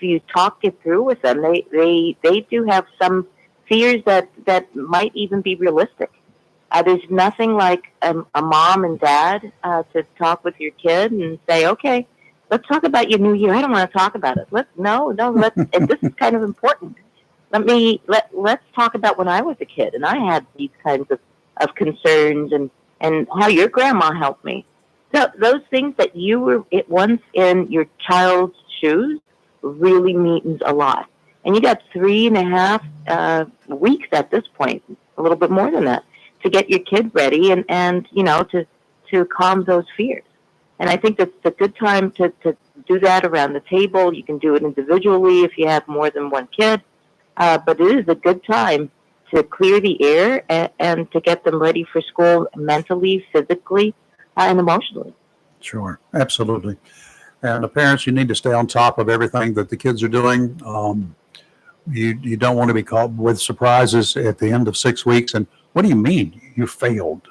you talk it through with them, they do have some fears that might even be realistic. There's nothing like a mom and dad to talk with your kid and say, okay, let's talk about your new year. I don't want to talk about it. Let's and this is kind of important. Let's talk about when I was a kid and I had these kinds of concerns, and and how your grandma helped me. So those things that you were at once in your child's shoes really means a lot. And you got 3.5 weeks at this point, a little bit more than that, to get your kid ready and you know, to calm those fears. And I think that's a good time to do that around the table. You can do it individually if you have more than one kid. But it is a good time to clear the air and to get them ready for school mentally, physically, and emotionally. Sure, absolutely. And the parents, you need to stay on top of everything that the kids are doing. You don't want to be caught with surprises at the end of 6 weeks. And what do you mean you failed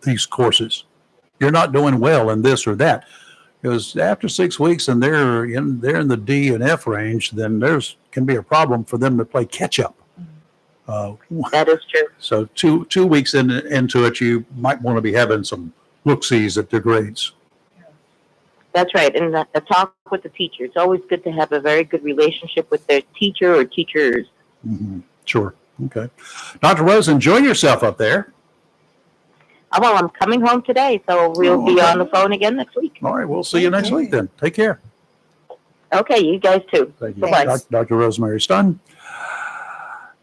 these courses? You're not doing well in this or that. Because after 6 weeks and they're in the D and F range, then can be a problem for them to play catch up. That is true. So two weeks into it, you might want to be having some look-sees at their grades. That's right. And a talk with the teacher. It's always good to have a very good relationship with their teacher or teachers. Mm-hmm. Sure. Okay. Dr. Rose, enjoy yourself up there. Well, I'm coming home today, so we'll be on the phone again next week. All right. We'll see you next week then. Take care. Okay. You guys too. Thank you. Bye-bye. Dr. Rosemary Stunn,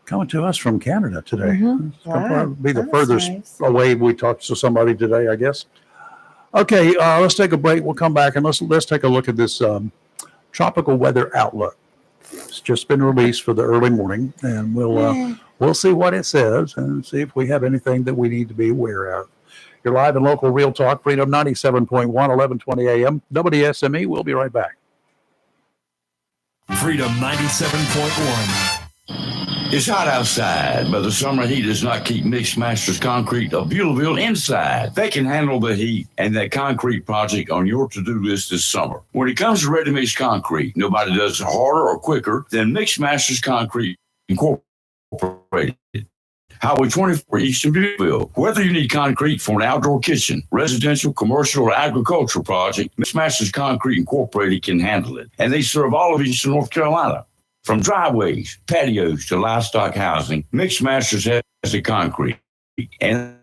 coming to us from Canada today. It's gonna probably be the furthest away we talked to somebody today, I guess. Okay, let's take a break. We'll come back and let's take a look at this tropical weather outlook. It's just been released for the early morning, and we'll see what it says and see if we have anything that we need to be aware of. You're live and local Real Talk, Freedom 97.1, 1120 a.m. WSME. We'll be right back. Freedom 97.1. It's hot outside, but the summer heat does not keep Mix Masters Concrete of Beulaville inside. They can handle the heat and that concrete project on your to-do list this summer. When it comes to ready-mix concrete, nobody does it harder or quicker than Mix Masters Concrete Incorporated. Highway 24 East in Beulaville. Whether you need concrete for an outdoor kitchen, residential, commercial, or agricultural project, Mix Masters Concrete Incorporated can handle it. And they serve all of Eastern North Carolina. From driveways, patios, to livestock housing, Mix Masters has the concrete. And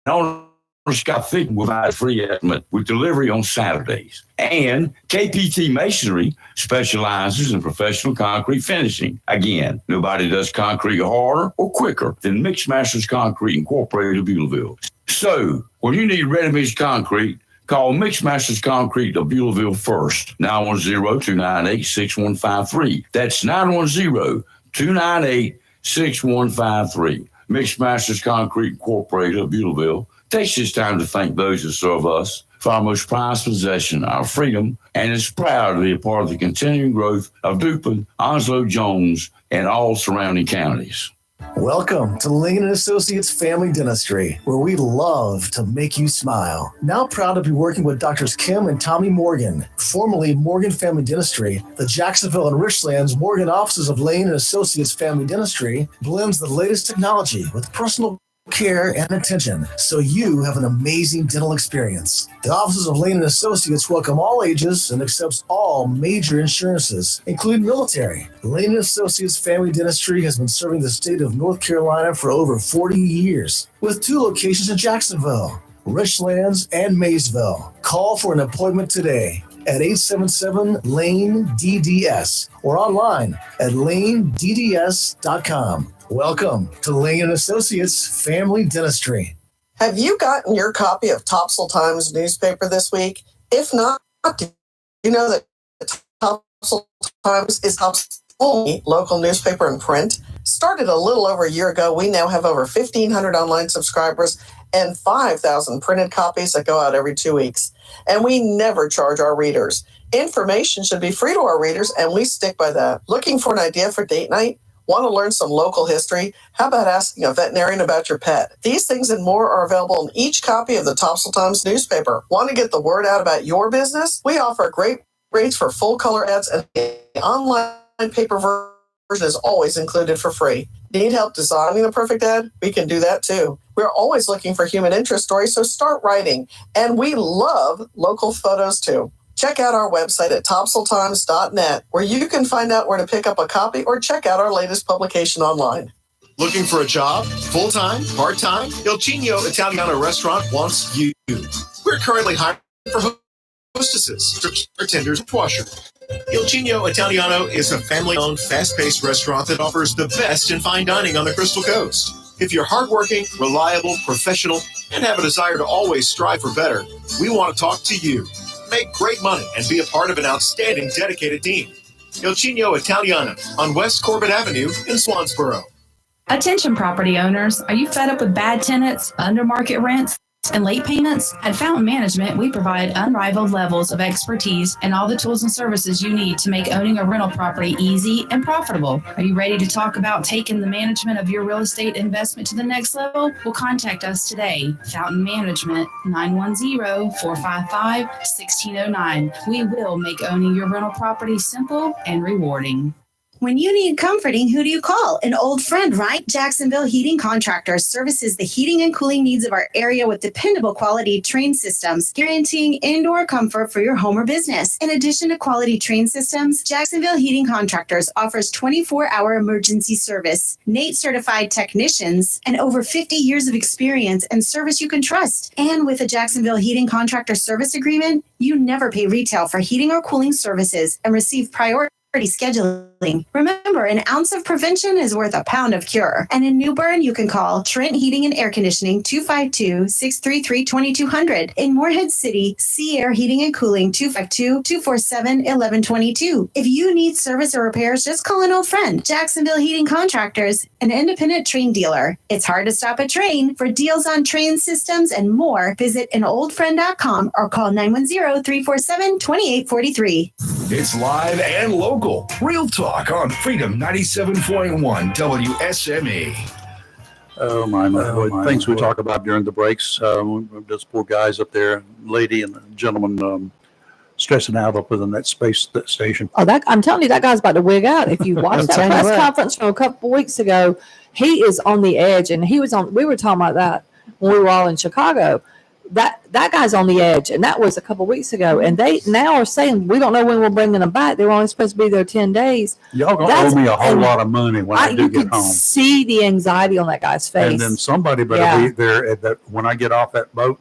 owner Scott Fick will provide free estimate with delivery on Saturdays. And KPT Masonry specializes in professional concrete finishing. Again, nobody does concrete harder or quicker than Mix Masters Concrete Incorporated of Beulaville. So, when you need ready-mix concrete, call Mix Masters Concrete of Beulaville first, 910-298-6153. That's 910-298-6153. Mix Masters Concrete Incorporated of Beulaville takes this time to thank those who serve us for our most prized possession, our freedom, and is proud to be a part of the continuing growth of Dupin, Onslow, Jones, and all surrounding counties. Welcome to Lane & Associates Family Dentistry, where we love to make you smile. Now proud to be working with Doctors Kim and Tommy Morgan, formerly Morgan Family Dentistry. The Jacksonville and Richlands Morgan offices of Lane & Associates Family Dentistry blends the latest technology with personal care and attention, so you have an amazing dental experience. The offices of Lane & Associates welcome all ages and accepts all major insurances, including military. Lane & Associates Family Dentistry has been serving the state of North Carolina for over 40 years, with 2 locations in Jacksonville, Richlands, and Maysville. Call for an appointment today at 877-LANE-DDS or online at lanedds.com. Welcome to Lane & Associates Family Dentistry. Have you gotten your copy of Topsail Times newspaper this week? If not, do you know that Topsail Times is Topsail's only local newspaper in print? Started a little over a year ago, we now have over 1,500 online subscribers and 5,000 printed copies that go out every 2 weeks. And we never charge our readers. Information should be free to our readers, and we stick by that. Looking for an idea for date night? Want to learn some local history? How about asking a veterinarian about your pet? These things and more are available in each copy of the Topsail Times newspaper. Want to get the word out about your business? We offer great rates for full color ads, and the online paper version is always included for free. Need help designing the perfect ad? We can do that too. We're always looking for human interest stories, so start writing. And we love local photos too. Check out our website at topsailtimes.net, where you can find out where to pick up a copy or check out our latest publication online. Looking for a job? Full-time? Part-time? Il Cigno Italiano Restaurant wants you. We're currently hiring for hostesses, bartenders, and washers. Il Cigno Italiano is a family-owned, fast-paced restaurant that offers the best in fine dining on the Crystal Coast. If you're hardworking, reliable, professional, and have a desire to always strive for better, we want to talk to you. Make great money and be a part of an outstanding, dedicated team. Il Cigno Italiano on West Corbett Avenue in Swansboro. Attention property owners, are you fed up with bad tenants, under market rents, and late payments? At Fountain Management, we provide unrivaled levels of expertise and all the tools and services you need to make owning a rental property easy and profitable. Are you ready to talk about taking the management of your real estate investment to the next level? Well, contact us today. Fountain Management, 910-455-1609. We will make owning your rental property simple and rewarding. When you need comforting, who do you call? An old friend, right? Jacksonville Heating Contractors services the heating and cooling needs of our area with dependable quality train systems, guaranteeing indoor comfort for your home or business. In addition to quality train systems, Jacksonville Heating Contractors offers 24-hour emergency service, NATE certified technicians, and over 50 years of experience and service you can trust. And with a Jacksonville Heating Contractor service agreement, you never pay retail for heating or cooling services and receive priority scheduling. Remember, an ounce of prevention is worth a pound of cure. And in New Bern, you can call Trent Heating and Air Conditioning 252-633-2200. In Morehead City, Sea Air Heating and Cooling 252-247-1122. If you need service or repairs, just call an old friend. Jacksonville Heating Contractors, an independent train dealer. It's hard to stop a train. For deals on train systems and more, visit anoldfriend.com or call 910-347-2843. It's live and local. Real talk on Freedom 97.1 WSME. Oh my! Things we talk about during the breaks. Those poor guys up there, lady and gentleman, stressing out up within that space station. Oh, that I'm telling you, that guy's about to wig out. If you watch that press conference from a couple weeks ago, he is on the edge, and he was on. We were talking about that when we were all in Chicago. That guy's on the edge, and that was a couple weeks ago. And they now are saying we don't know when we're bringing them back. They were only supposed to be there 10 days. Y'all gonna owe me a whole lot of money when I do get home. You could see the anxiety on that guy's face. And then somebody better be there at that when I get off that boat,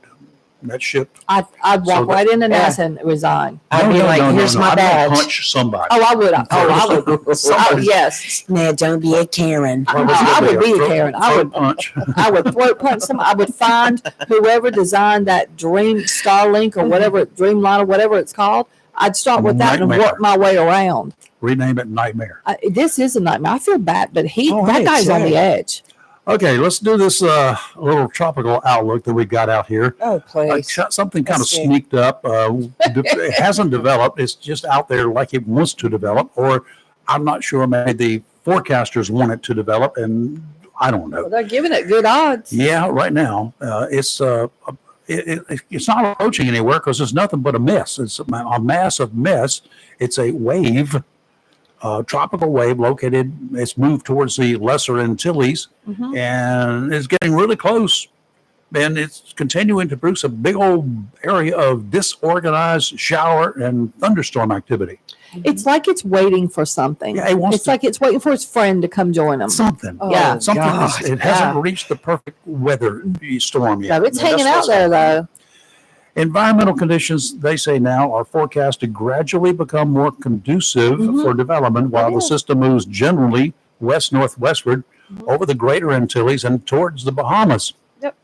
that ship. I'd walk right in and ask and resign. I'd be like, here's my badge. Punch somebody. Oh, I would. I would. Yes. Now, don't be a Karen. I would be a Karen. I would punch. I would throat punch them. I would find whoever designed that Dream Starlink or whatever, Dreamline or whatever it's called. I'd start with that and work my way around. Rename it Nightmare. This is a nightmare. I feel bad, but that guy's on the edge. Okay, let's do this little tropical outlook that we got out here. Oh, please. Something kind of sneaked up. It hasn't developed. It's just out there like it wants to develop, or I'm not sure. Maybe the forecasters want it to develop, and I don't know. Well, they're giving it good odds. Yeah, right now it's not approaching anywhere because it's nothing but a mess. It's a massive mess. It's a wave. Tropical wave located. It's moved towards the Lesser Antilles, and it's getting really close. And it's continuing to produce a big old area of disorganized shower and thunderstorm activity. It's like it's waiting for something. Yeah, it's like it's waiting for its friend to come join them. Something. Yeah. Something. It hasn't reached the perfect weather storm yet. No, it's hanging out there though. Environmental conditions, they say now, are forecast to gradually become more conducive for development while the system moves generally west-northwestward over the greater Antilles and towards the Bahamas. Yep.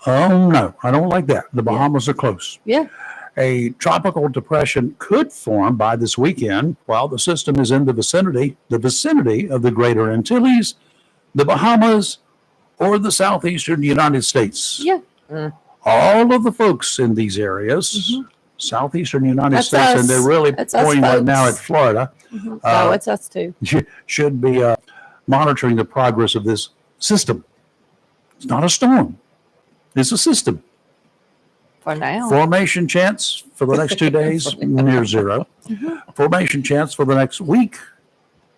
Oh, no, I don't like that. The Bahamas are close. Yeah. A tropical depression could form by this weekend while the system is in the vicinity of the greater Antilles, the Bahamas, or the southeastern United States. Yeah. All of the folks in these areas, southeastern United States, us. and they're really That's us pointing right now at folks. Florida, Oh, it's us too. should be monitoring the progress of this system. It's not a storm. It's a system. For now. Formation chance for the next 2 days, near zero. Formation chance for the next week,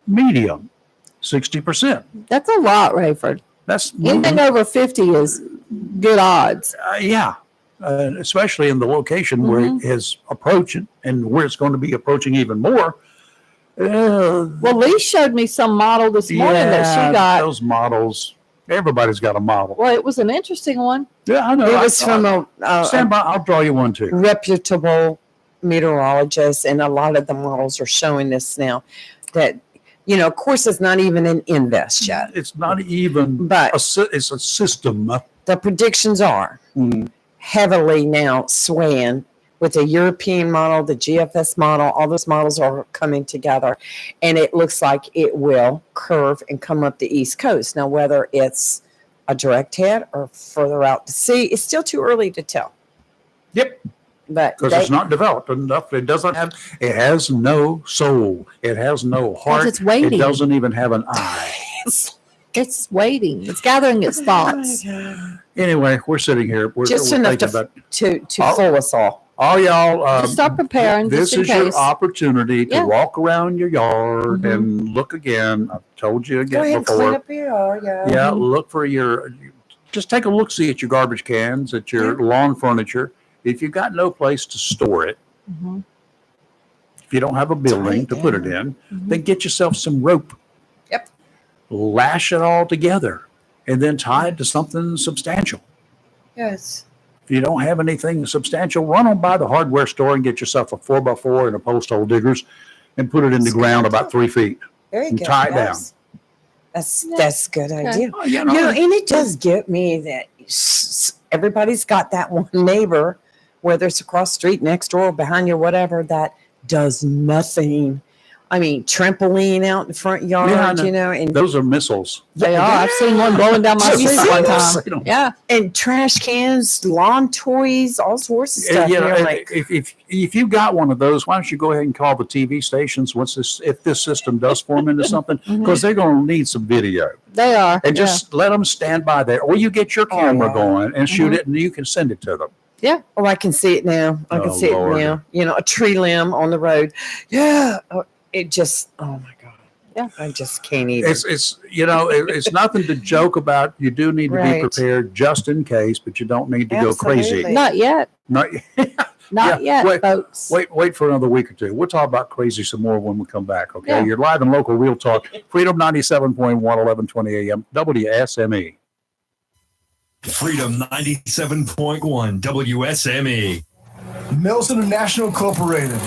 medium, 60%. That's a lot, Rayford. That's anything over 50 is good odds. Yeah, especially in the location where it is approaching and where it's going to be approaching even more. Well, Lee showed me some model this morning that she got. Those models. Everybody's got a model. Well, it was an interesting one. Yeah, I know. It was from stand by. I'll draw you one too. Reputable meteorologist, and a lot of the models are showing this now. That of course, it's not even an invest yet. It's not even. But it's a system. The predictions are heavily now swaying with the European model, the GFS model. All those models are coming together, and it looks like it will curve and come up the East Coast. Now, whether it's a direct hit or further out to sea, it's still too early to tell. Yep. But because it's not developed enough. It doesn't have. It has no soul. It has no heart. It's waiting. It doesn't even have an eye. It's waiting. It's gathering its thoughts. Anyway, we're sitting here. We're just enough to fool us all. All y'all, just start preparing. This just is in your case. opportunity to walk around your yard and look again. I've told you Go ahead again and clean before. up your yard. Yeah, look for just take a look, see at your garbage cans, at your lawn furniture. If you've got no place to store it, if you don't have a building to put it in, then get yourself some rope. Yep. Lash it all together and then tie it to something substantial. Yes. If you don't have anything substantial, run on by the hardware store and get yourself a 4x4 and a post hole diggers and put it in the ground about 3 feet. Very and good. tie it down. That's a good idea. Oh, And it does get me that everybody's got that one neighbor, whether it's across the street, next door, behind you, whatever, that does nothing. I mean, trampoline out in the front yard, and those are missiles. They are. I've seen one blowing down my street one time. Yeah. And trash cans, lawn toys, all sorts of stuff. If you got one of those, why don't you go ahead and call the TV stations if this system does form into something, because they're going to need some video. They are. And just let them stand by there, or you get your camera going and shoot it, and you can send it to them. Yeah. Oh, I can see it now. I can see Lord. it now. A tree limb on the road. Yeah. It just, oh my God. Yeah. I just can't even. It's nothing to joke about. You do need to be prepared just in case, but you don't need to go crazy. Not yet. Not yet, folks. Wait for another week or two. We'll talk about crazy some more when we come back. Okay. Yeah. You're live and local Real Talk. Freedom 97.1, 1120 AM, WSME. Freedom 97.1 WSME. Mills International Incorporated.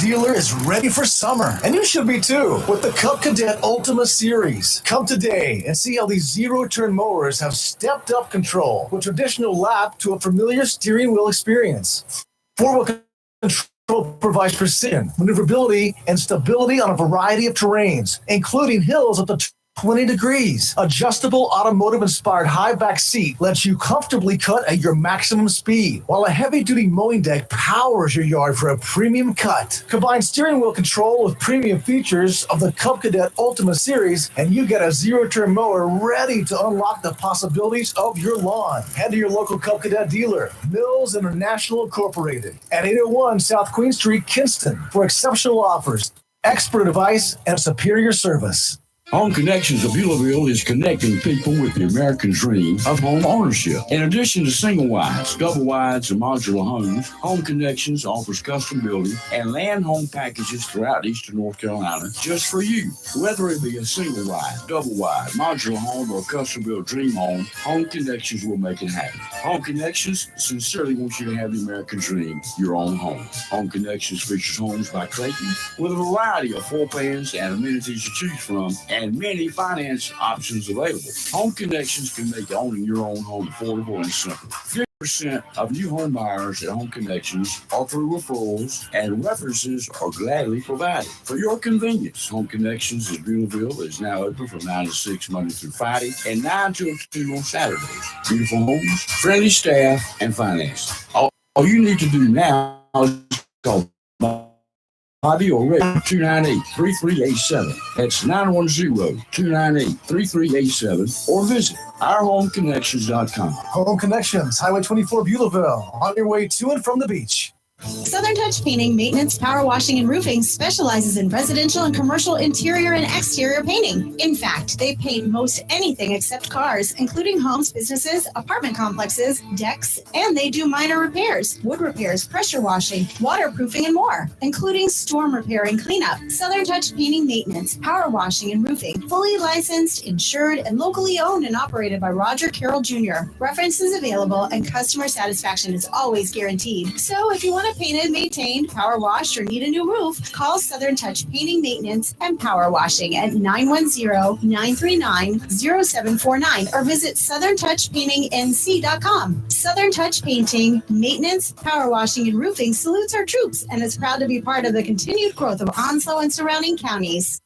Dealer is ready for summer, and you should be too, with the Cub Cadet Ultima Series. Come today and see how these zero-turn mowers have stepped up control with traditional lap to a familiar steering wheel experience. Four-wheel control provides precision, maneuverability, and stability on a variety of terrains, including hills up to 20 degrees. Adjustable automotive-inspired high back seat lets you comfortably cut at your maximum speed, while a heavy-duty mowing deck powers your yard for a premium cut. Combine steering wheel control with premium features of the Cub Cadet Ultima Series, and you get a zero-turn mower ready to unlock the possibilities of your lawn. Head to your local Cub Cadet dealer, Mills International Incorporated, at 801 South Queen Street, Kinston, for exceptional offers, expert advice, and superior service. Home Connections of Beulaville is connecting people with the American dream of home ownership. In addition to single wides, double wides, and modular homes, Home Connections offers custom building and land home packages throughout Eastern North Carolina just for you. Whether it be a single wide, double wide, modular home, or a custom built dream home, Home Connections will make it happen. Home Connections sincerely wants you to have the American dream, your own home. Home Connections features homes by Clayton with a variety of floor plans and amenities to choose from, and many finance options available. Home Connections can make owning your own home affordable and simple. 50% of new home buyers at Home Connections are through referrals, and references are gladly provided. For your convenience, Home Connections in Beulaville is now open from 9 to 6 Monday through Friday and 9 to 2 on Saturdays. Beautiful homes, friendly staff, and finance. All you need to do now is call Bobby or Rick, 298-3387. That's 910-298-3387. Or visit ourhomeconnections.com. Home Connections, Highway 24, Beulaville, on your way to and from the beach. Southern Touch Painting, Maintenance, Power Washing, and Roofing specializes in residential and commercial interior and exterior painting. In fact, they paint most anything except cars, including homes, businesses, apartment complexes, decks, and they do minor repairs, wood repairs, pressure washing, waterproofing, and more, including storm repair and cleanup. Southern Touch Painting, Maintenance, Power Washing, and Roofing, fully licensed, insured, and locally owned and operated by Roger Carroll Jr. References available and customer satisfaction is always guaranteed. So if you want to painted, maintained, power washed, or need a new roof, call Southern Touch Painting, Maintenance, and Power Washing at 910-939-0749 or visit southerntouchpaintingnc.com. Southern Touch Painting, Maintenance, Power Washing, and Roofing salutes our troops and is proud to be part of the continued growth of Onslow and surrounding counties.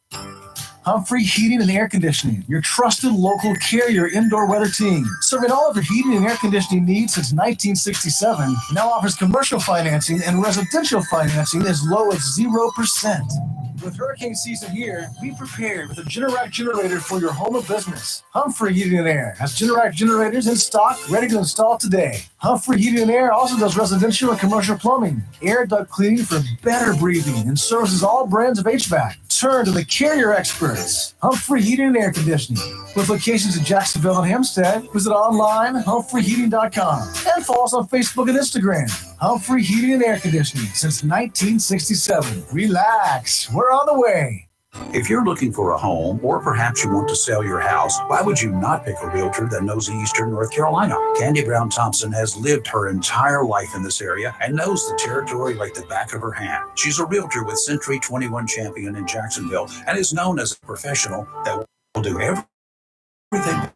Humphrey Heating and Air Conditioning, your trusted local Carrier indoor weather team. Serving all of your heating and air conditioning needs since 1967, now offers commercial financing and residential financing as low as 0%. With hurricane season here, be prepared with a Generac generator for your home or business. Humphrey Heating and Air has Generac generators in stock, ready to install today. Humphrey Heating and Air also does residential and commercial plumbing, air duct cleaning for better breathing, and services all brands of HVAC. Turn to the Carrier experts, Humphrey Heating and Air Conditioning. With locations in Jacksonville and Hempstead, visit online humphreyheating.com and follow us on Facebook and Instagram. Humphrey Heating and Air Conditioning since 1967. Relax, we're on the way. If you're looking for a home, or perhaps you want to sell your house, why would you not pick a realtor that knows Eastern North Carolina? Candy Brown Thompson has lived her entire life in this area and knows the territory like the back of her hand. She's a realtor with Century 21 Champion in Jacksonville and is known as a professional that will do everything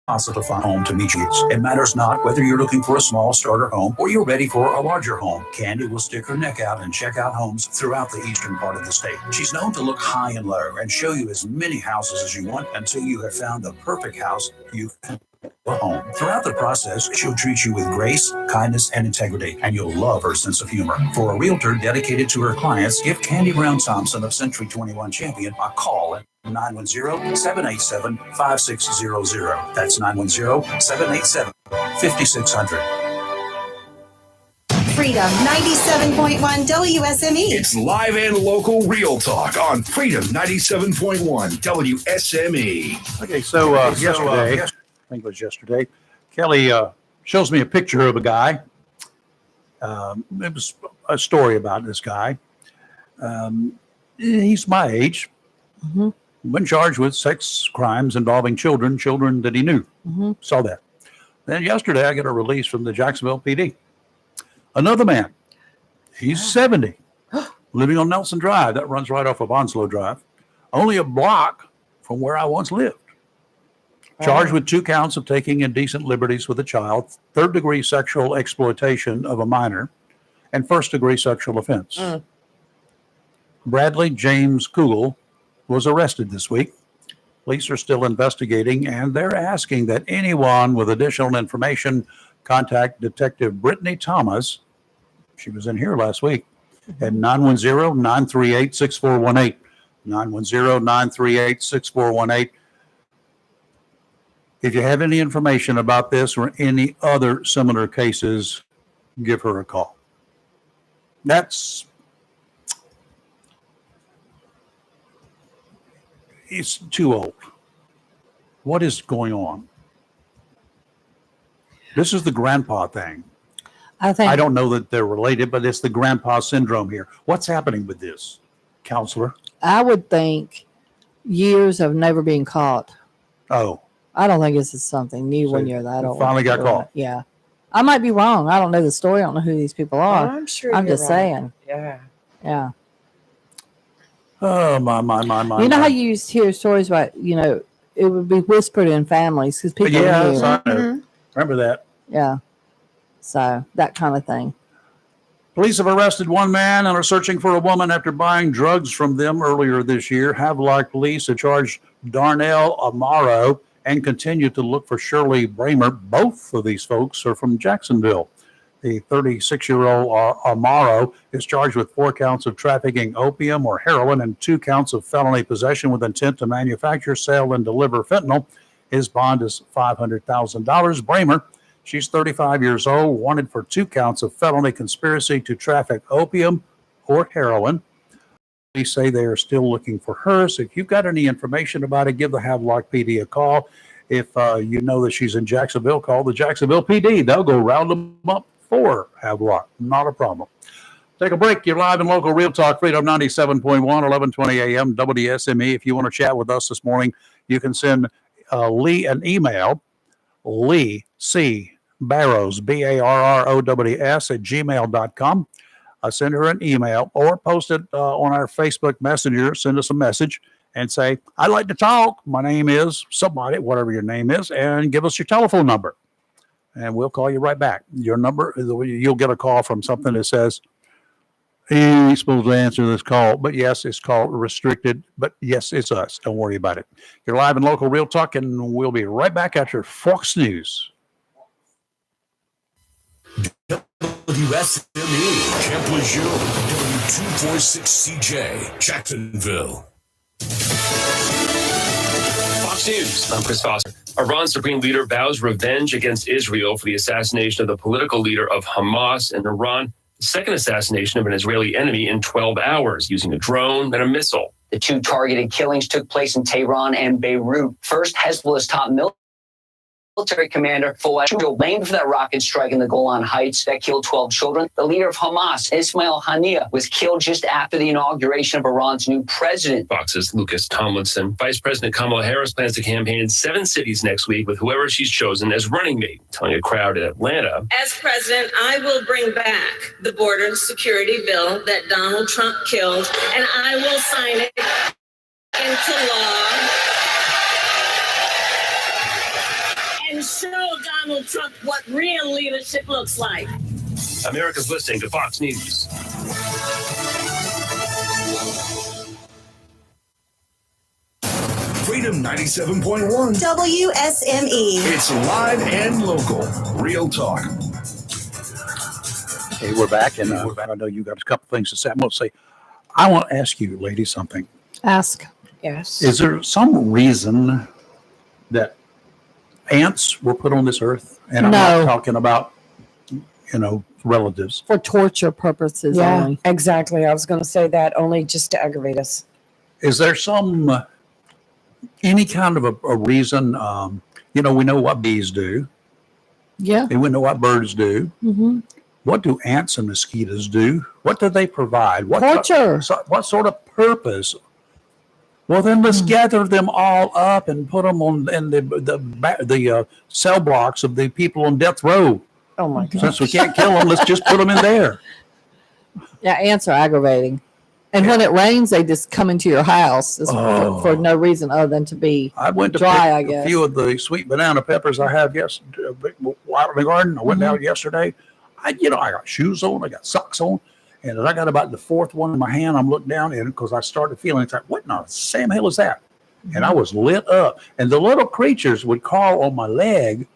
possible to find a home to meet you. It matters not whether you're looking for a small starter home or you're ready for a larger home. Candy will stick her neck out and check out homes throughout the eastern part of the state. She's known to look high and low and show you as many houses as you want until you have found the perfect house you can a home. Throughout the process, she'll treat you with grace, kindness, and integrity, and you'll love her sense of humor. For a realtor dedicated to her clients, give Candy Brown Thompson of Century 21 Champion a call at 910-787-5600. That's 910-787-5600. Freedom 97.1 WSME. It's live and local real talk on Freedom 97.1 WSME. Okay, so yesterday, I think it was yesterday, Kelly shows me a picture of a guy. It was a story about this guy. He's my age. Mm-hmm. Been charged with sex crimes involving children that he knew. Mm-hmm. Saw that. Then yesterday, I get a release from the Jacksonville PD. Another man. He's 70, living on Nelson Drive. That runs right off of Onslow Drive. Only a block from where I once lived. Charged with 2 counts of taking indecent liberties with a child, 3rd-degree sexual exploitation of a minor, and 1st-degree sexual offense. Bradley James Kugel was arrested this week. Police are still investigating, and they're asking that anyone with additional information contact Detective Brittany Thomas. She was in here last week at 910-938-6418. 910-938-6418. If you have any information about this or any other similar cases, give her a call. It's too old. What is going on? This is the grandpa thing. I don't know that they're related, but it's the grandpa syndrome here. What's happening with this, counselor? I would think years of never being caught. Oh. I don't think this is something new So when you're that old. finally got caught. Yeah. I might be wrong. I don't know the story. I don't know who these people are. I'm sure I'm you're just right. saying. Yeah. Yeah. Oh, my. You know how you used to hear stories about, it would be whispered in families because people Yes, knew. I know. Remember that. Yeah. So that kind of thing. Police have arrested one man and are searching for a woman after buying drugs from them earlier this year. Havelock police have charged Darnell Amaro and continue to look for Shirley Bramer. Both of these folks are from Jacksonville. The 36-year-old Amaro is charged with 4 counts of trafficking opium or heroin and 2 counts of felony possession with intent to manufacture, sell, and deliver fentanyl. His bond is $500,000. Bramer, She's 35 years old, wanted for 2 counts of felony conspiracy to traffic opium or heroin. They say they are still looking for her. So if you've got any information about it, give the Havelock PD a call. If you know that she's in Jacksonville, call the Jacksonville PD. They'll go round them up for Havelock. Not a problem. Take a break. You're live and local Real Talk, Freedom 97.1, 1120 a.m. WSME. If you want to chat with us this morning, you can send Lee an email, Lee C. Barrows, BARROWS at gmail.com. Send her an email or post it on our Facebook Messenger. Send us a message and say, I'd like to talk. My name is somebody, whatever your name is, and give us your telephone number. And we'll call you right back. Your number, you'll get a call from something that says, he ain't supposed to answer this call. But yes, it's called restricted. But yes, it's us. Don't worry about it. You're live in local Real Talk, and we'll be right back after Fox News. WSME, Camp Lejeune, W246CJ, Jacksonville. Fox News, I'm Chris Foster. Iran's supreme leader vows revenge against Israel for the assassination of the political leader of Hamas in Iran, the second assassination of an Israeli enemy in 12 hours using a drone and a missile. The 2 targeted killings took place in Tehran and Beirut. First, Hezbollah's top military commander Fouad blamed for that rocket strike in the Golan Heights that killed 12 children. The leader of Hamas, Ismail Haniyeh, was killed just after the inauguration of Iran's new president. Fox's Lucas Tomlinson. Vice President Kamala Harris plans to campaign in 7 cities next week with whoever she's chosen as running mate, telling a crowd in Atlanta. As president, I will bring back the border security bill that Donald Trump killed, and I will sign it into law and show Donald Trump what real leadership looks like. America's listening to Fox News. Freedom 97.1 WSME. It's live and local. Real Talk. Hey, we're back, and I know you got a couple things to say. I'm going to say, I want to ask you, ladies, something. Ask. Yes. Is there some reason that ants were put on this earth? And I'm No. not talking about, relatives. For torture purposes Yeah, only. exactly. I was going to say that only just to aggravate us. Is there any kind of a reason? We know what bees do. Yeah. And we know what birds do. Mm-hmm. What do ants and mosquitoes do? What do they provide? Torture. What sort of purpose? Well, then let's gather them all up and put them in the cell blocks of the people on death row. Oh my God! Since we can't kill them, let's just put them in there. Yeah, ants are aggravating. And when it rains, they just come into your house for no reason other than to be I went to dry, I pick a guess. few of the sweet banana peppers I have out in the garden. I went out yesterday. I got shoes on, I got socks on, and as I got about the 4th one in my hand, I'm looking down in it because I started feeling it's like, what in the Sam hell is that? And I was lit up, and the little creatures would crawl on my leg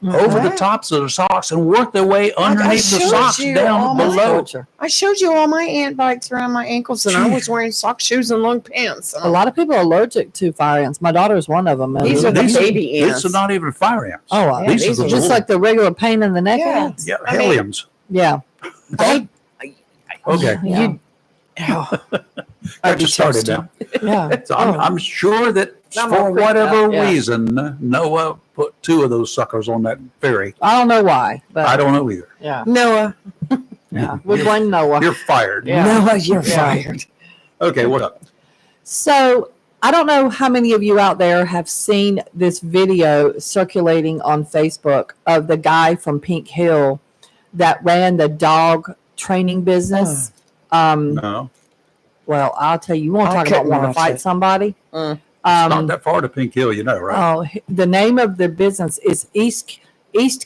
over the tops of the socks and work their way underneath the socks down below. I showed you all my ant bites around my ankles, and I was wearing sock shoes and long pants. A lot of people are allergic to fire ants. My daughter's one of them. These are the baby ants. These are not even fire ants. Oh, Yeah, these are just like the regular pain in the neck Yeah. ants? Yeah, heliums. Yeah. Okay. Yeah. Got you started now. Yeah. So I'm sure that I'm for all freaked whatever out, yeah. reason, Noah put 2 of those suckers on that ferry. I don't know why, but I don't know either. yeah. Noah. Yeah. We blame Noah. You're fired. Yeah. Noah, you're Yeah. fired. Okay, what up? So I don't know how many of you out there have seen this video circulating on Facebook of the guy from Pink Hill that ran the dog training business. No. Well, I'll tell you, you want to I talk about couldn't want to watch fight it. somebody? It's not that far to Pink Hill, right? Oh, the name of the business is East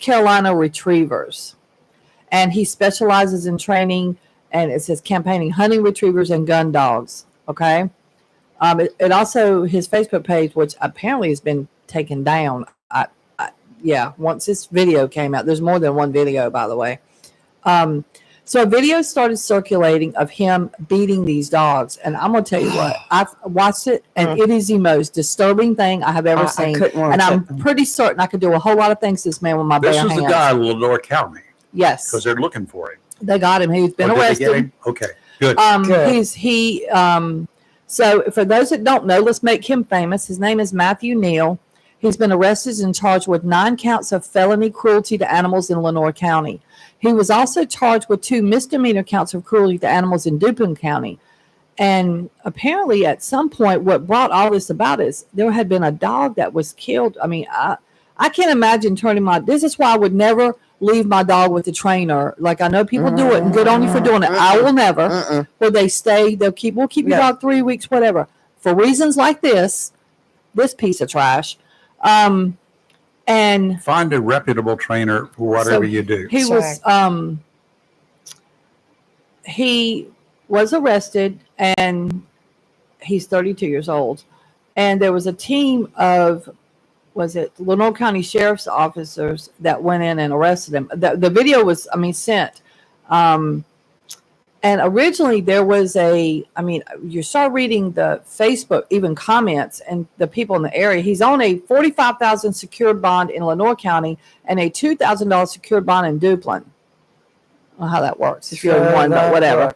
Carolina Retrievers, and he specializes in training, and it says campaigning hunting retrievers and gun dogs. Okay, it also his Facebook page, which apparently has been taken down. Once this video came out, there's more than one video, by the way. So a video started circulating of him beating these dogs. And I'm going to tell you what, I've watched it, and it is the most disturbing thing I have ever seen. And I'm pretty certain I could do a whole lot of things to this man with my bare This hands. is the guy in Lenore County. Yes. Because they're looking for him. They got him. He's been Oh, did they arrested. get him? Okay, good. So for those that don't know, let's make him famous. His name is Matthew Neal. He's been arrested and charged with 9 counts of felony cruelty to animals in Lenore County. He was also charged with 2 misdemeanor counts of cruelty to animals in Dupin County. And apparently at some point, what brought all this about is there had been a dog that was killed. I mean, I can't imagine this is why I would never leave my dog with a trainer. Like, I know people do it, and good on you for doing it. I will never. Where they stay, we'll keep your dog 3 weeks, whatever. For reasons like this piece of trash. And find a reputable trainer for whatever you do. He was arrested, and he's 32 years old. And there was a team of, Lenore County Sheriff's officers that went in and arrested him. The video was, sent. And originally there was you start reading the Facebook, even comments, and the people in the area. He's on a $45,000 secured bond in Lenore County and a $2,000 secured bond in Duplin. I don't know how that works. If you're one, but whatever.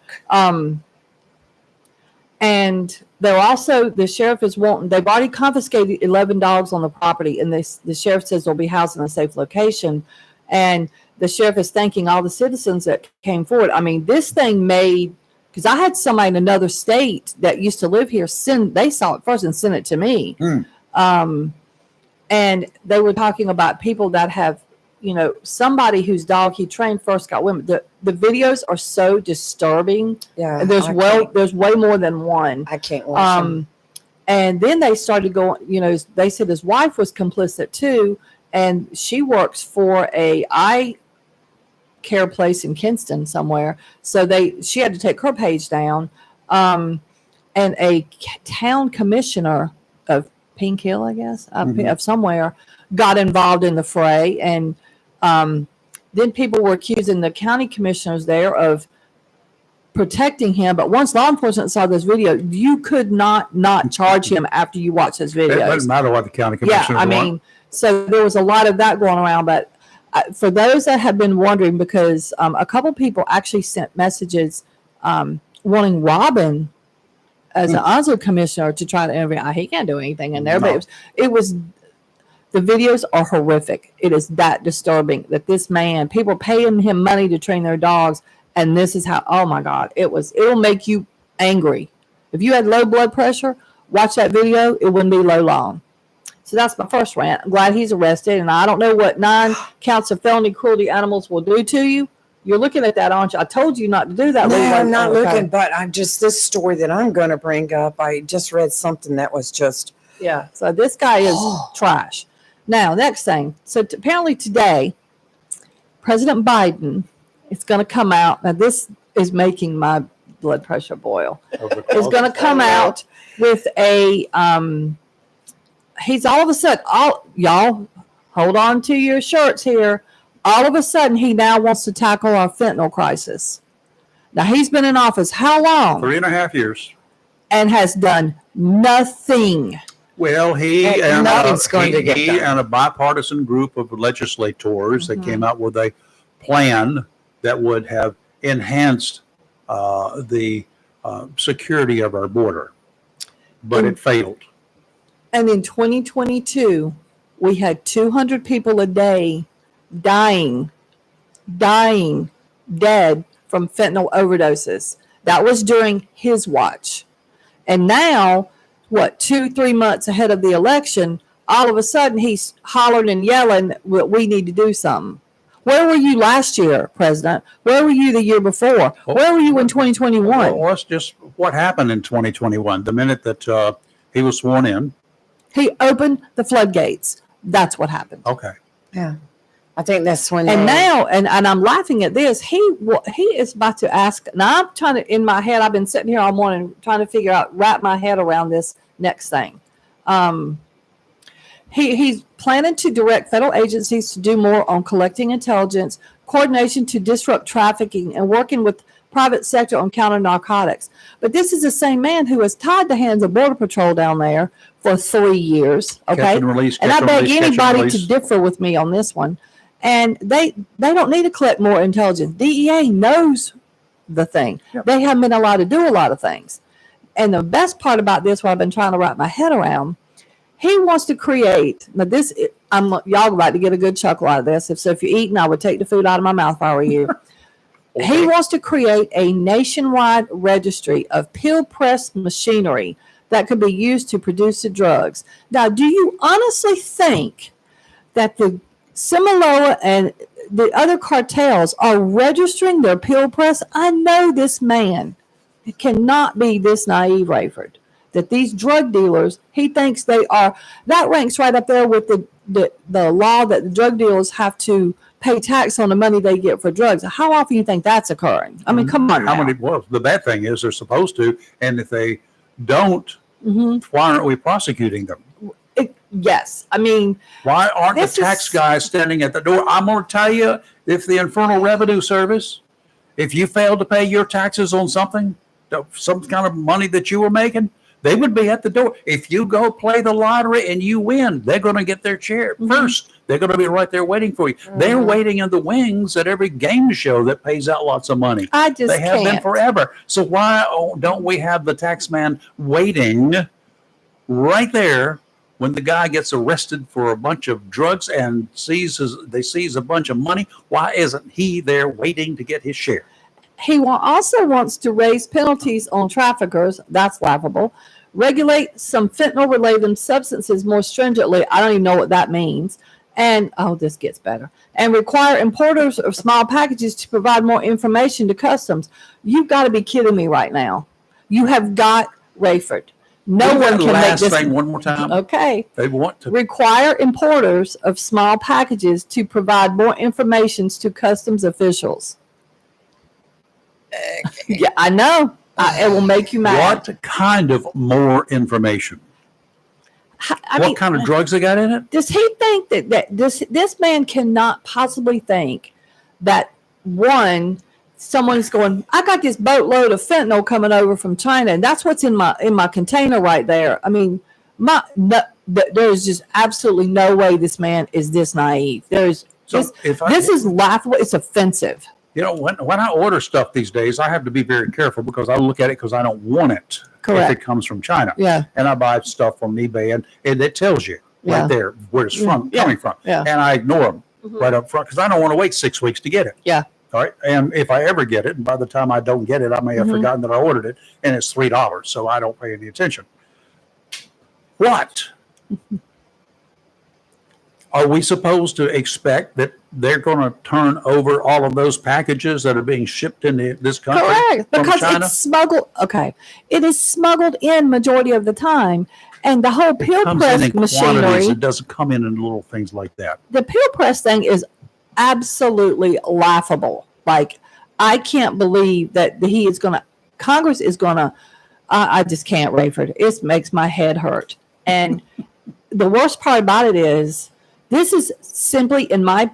And they're also, the sheriff is wanting, they've already confiscated 11 dogs on the property, and the sheriff says they'll be housed in a safe location. And the sheriff is thanking all the citizens that came forward. I mean, this thing made, because I had somebody in another state that used to live here they saw it first and sent it to me. And they were talking about people that have, somebody whose dog he trained first got women. The videos are so disturbing. Yeah. And there's way more than one. I can't watch them. And then they started going, they said his wife was complicit too. And she works for a eye care place in Kinston somewhere. So she had to take her page down. And a town commissioner of Pink Hill, I guess, of somewhere, got involved in the fray. And then people were accusing the county commissioners there of protecting him. But once law enforcement saw this video, you could not charge him after you watch this video. It doesn't matter what the county commissioners want. So there was a lot of that going around. But for those that have been wondering, because a couple people actually sent messages wanting Robin as an Oslo commissioner to try to interview. He can't do anything in there. No. But the videos are horrific. It is that disturbing that this man, people paying him money to train their dogs, and this is how, oh my God, it'll make you angry. If you had low blood pressure, watch that video, it wouldn't be low long. So that's my first rant. I'm glad he's arrested, and I don't know what 9 counts of felony cruelty animals will do to you. You're looking at that, aren't you? I told you not to do that. No, I'm not looking, but this story that I'm going to bring up, I just read something that was just. Yeah, so this guy is trash. Now, next thing. So apparently today, President Biden is going to come out. Now, this is making my blood pressure boil. Is going to come out with a, he's all of a sudden, y'all, hold on to your shirts here. All of a sudden, he now wants to tackle our fentanyl crisis. Now, he's been in office how long? 3.5 years. And has done nothing. Well, he and a bipartisan group of legislators that came out with a plan that would have enhanced the security of our border. But it failed. And in 2022, we had 200 people a day dying, dead from fentanyl overdoses. That was during his watch. And now, 2-3 months ahead of the election, all of a sudden he's hollering and yelling, we need to do something. Where were you last year, President? Where were you the year before? Where were you in 2021? Well, that's just what happened in 2021. The minute that he was sworn in. He opened the floodgates. That's what happened. Okay. Yeah. I think that's when. And now, and I'm laughing at this. He is about to ask. Now I'm trying to, in my head, I've been sitting here all morning trying to wrap my head around this next thing. He's planning to direct federal agencies to do more on collecting intelligence coordination to disrupt trafficking, and working with private sector on counter narcotics. But this is the same man who has tied the hands of Border Patrol down there for 3 years. Okay. Catch and release, And catch I and beg release, catch and anybody release. to differ with me on this one. And they don't need to collect more intelligence. DEA knows the thing. Yep. They haven't been allowed to do a lot of things. And the best part about this, what I've been trying to wrap my head around, he wants to create. Now this, y'all about to get a good chuckle out of this. If you're eating, I would take the food out of my mouth if I were you. He wants to create a nationwide registry of pill press machinery that could be used to produce the drugs. Now, do you honestly think that the Sinaloa and the other cartels are registering their pill press? I know this man cannot be this naive, Rayford, that these drug dealers, he thinks they are. That ranks right up there with the law that the drug dealers have to pay tax on the money they get for drugs. How often do you think that's occurring? I mean, come on now. Well, the bad thing is they're supposed to, and if they don't, why aren't we prosecuting them? Yes. I mean, why aren't the tax guys standing at the door? I'm going to tell you, if the Internal Revenue Service, if you failed to pay your taxes on something, some kind of money that you were making, they would be at the door. If you go play the lottery and you win, they're going to get their share first. They're going to be right there waiting for you. They're waiting in the wings at every game show that pays out lots of money. They have been forever. So why don't we have the tax man waiting right there when the guy gets arrested for a bunch of drugs and seize a bunch of money? Why isn't he there waiting to get his share? He also wants to raise penalties on traffickers. That's laughable. Regulate some fentanyl-related substances more stringently. I don't even know what that means. And, this gets better. And require importers of small packages to provide more information to customs. You've got to be kidding me right now. You have got, Rayford. No one can make this. Thing one more time. Okay. They want to require importers of small packages to provide more information to customs officials. Yeah, I know. It will make you mad. What kind of more information? What kind of drugs they got in it? Does he think that this man cannot possibly think that someone's going, I got this boatload of fentanyl coming over from China, and that's what's in my container right there. I mean, there's just absolutely no way this man is this naive. This is laughable. It's offensive. You know, when I order stuff these days, I have to be very careful because I look at it because I don't want it. Correct. If it comes from China. Yeah. And I buy stuff from eBay and it tells you right there where it's coming from. Yeah. And I ignore them right up front because I don't want to wait 6 weeks to get it. Yeah. All right. And if I ever get it, and by the time I don't get it, I may have forgotten that I ordered it, and it's $3, so I don't pay any attention. What? Are we supposed to expect that they're going to turn over all of those packages that are being shipped into this country? Correct, from because China? it's smuggled. Okay, it is smuggled in majority of the time, and the whole pill Comes press in quantities. machinery. It doesn't come in little things like that. The pill press thing is absolutely laughable. Like, I can't believe that Congress is going to, I just can't, Rayford. It makes my head hurt. And the worst part about it is, this is simply, in my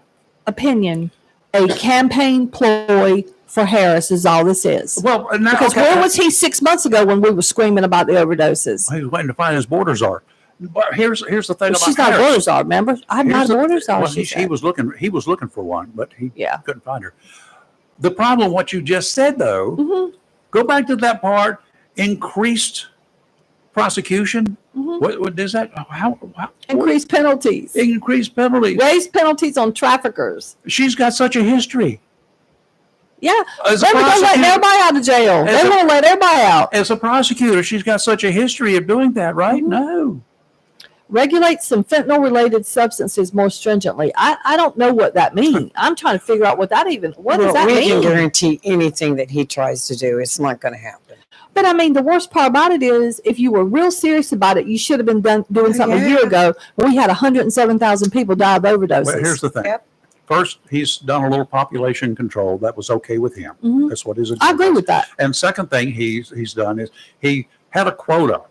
opinion, a campaign ploy for Harris is all this is. Well, because where was he 6 months ago when we were screaming about the overdoses? He was waiting to find his border czar. But here's the thing about She's not a Harris. border czar, remember? I'm not a border czar. Well, she he was looking for one, but he Yeah. couldn't find her. The problem, what you just said, though, go back to that part. Increased prosecution. What is that? How Increased penalties. Increased penalties. Raise penalties on traffickers. She's got such a history. Yeah. As a They're letting prosecutor- everybody out of jail. As They a- want to let everybody out. As a prosecutor, she's got such a history of doing that, right? No. Regulate some fentanyl-related substances more stringently. I don't know what that means. I'm trying to figure out what does that we mean? can guarantee anything that he tries to do. It's not going to happen. But I mean, the worst part about it is, if you were real serious about it, you should have been doing something a year ago when we had 107,000 people die of overdoses. Well, here's the thing. First, he's done a little population control. That was okay with him. That's what his agenda I agree with that. And second thing he's done is he had a quota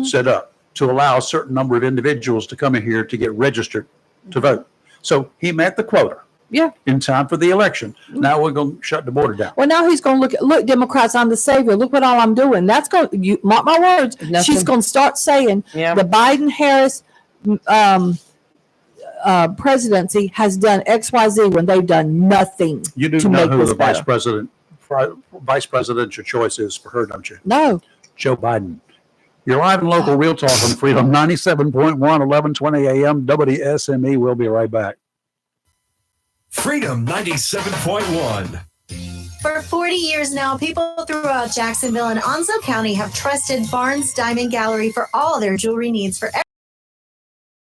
set up to allow a certain number of individuals to come in here to get registered to vote. So he met the quota. Yeah. in time for the election. Now we're going to shut the border down. Well, now he's going to look, Democrats, I'm the savior. Look what all I'm doing. That's going, you mark my words. Nothing. She's going to start saying Yeah. the Biden-Harris presidency has done XYZ when they've done nothing You do to know make who this the better. vice presidential choice is for her, don't you? No. Joe Biden. You're live and local Real Talk on Freedom 97.1, 1120 a.m. WSME. We'll be right back. Freedom 97.1. For 40 years now, people throughout Jacksonville and Onslow County have trusted Barnes Diamond Gallery for all their jewelry needs.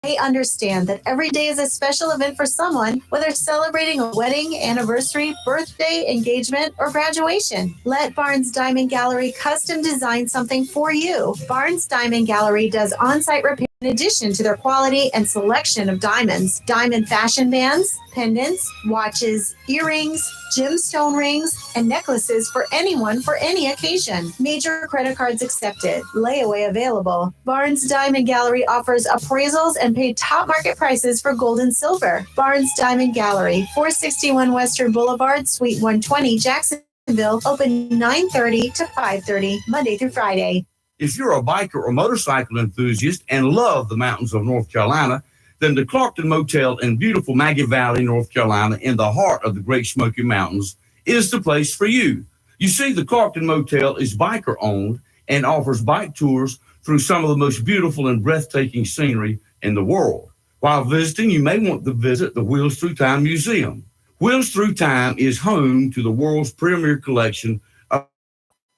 They understand that every day is a special event for someone, whether celebrating a wedding, anniversary, birthday, engagement, or graduation. Let Barnes Diamond Gallery custom design something for you. Barnes Diamond Gallery does on-site repair in addition to their quality and selection of diamonds, diamond fashion bands, pendants, watches, earrings, gemstone rings, and necklaces for anyone for any occasion. Major credit cards accepted. Layaway available. Barnes Diamond Gallery offers appraisals and paid top market prices for gold and silver. Barnes Diamond Gallery, 461 Western Boulevard, Suite 120, Jacksonville, open 9:30 to 5:30, Monday through Friday. If you're a biker or motorcycle enthusiast and love the mountains of North Carolina, then the Clarkton Motel in beautiful Maggie Valley, North Carolina, in the heart of the Great Smoky Mountains, is the place for you. You see, the Clarkton Motel is biker-owned and offers bike tours through some of the most beautiful and breathtaking scenery in the world. While visiting, you may want to visit the Wheels Through Time Museum. Wheels Through Time is home to the world's premier collection of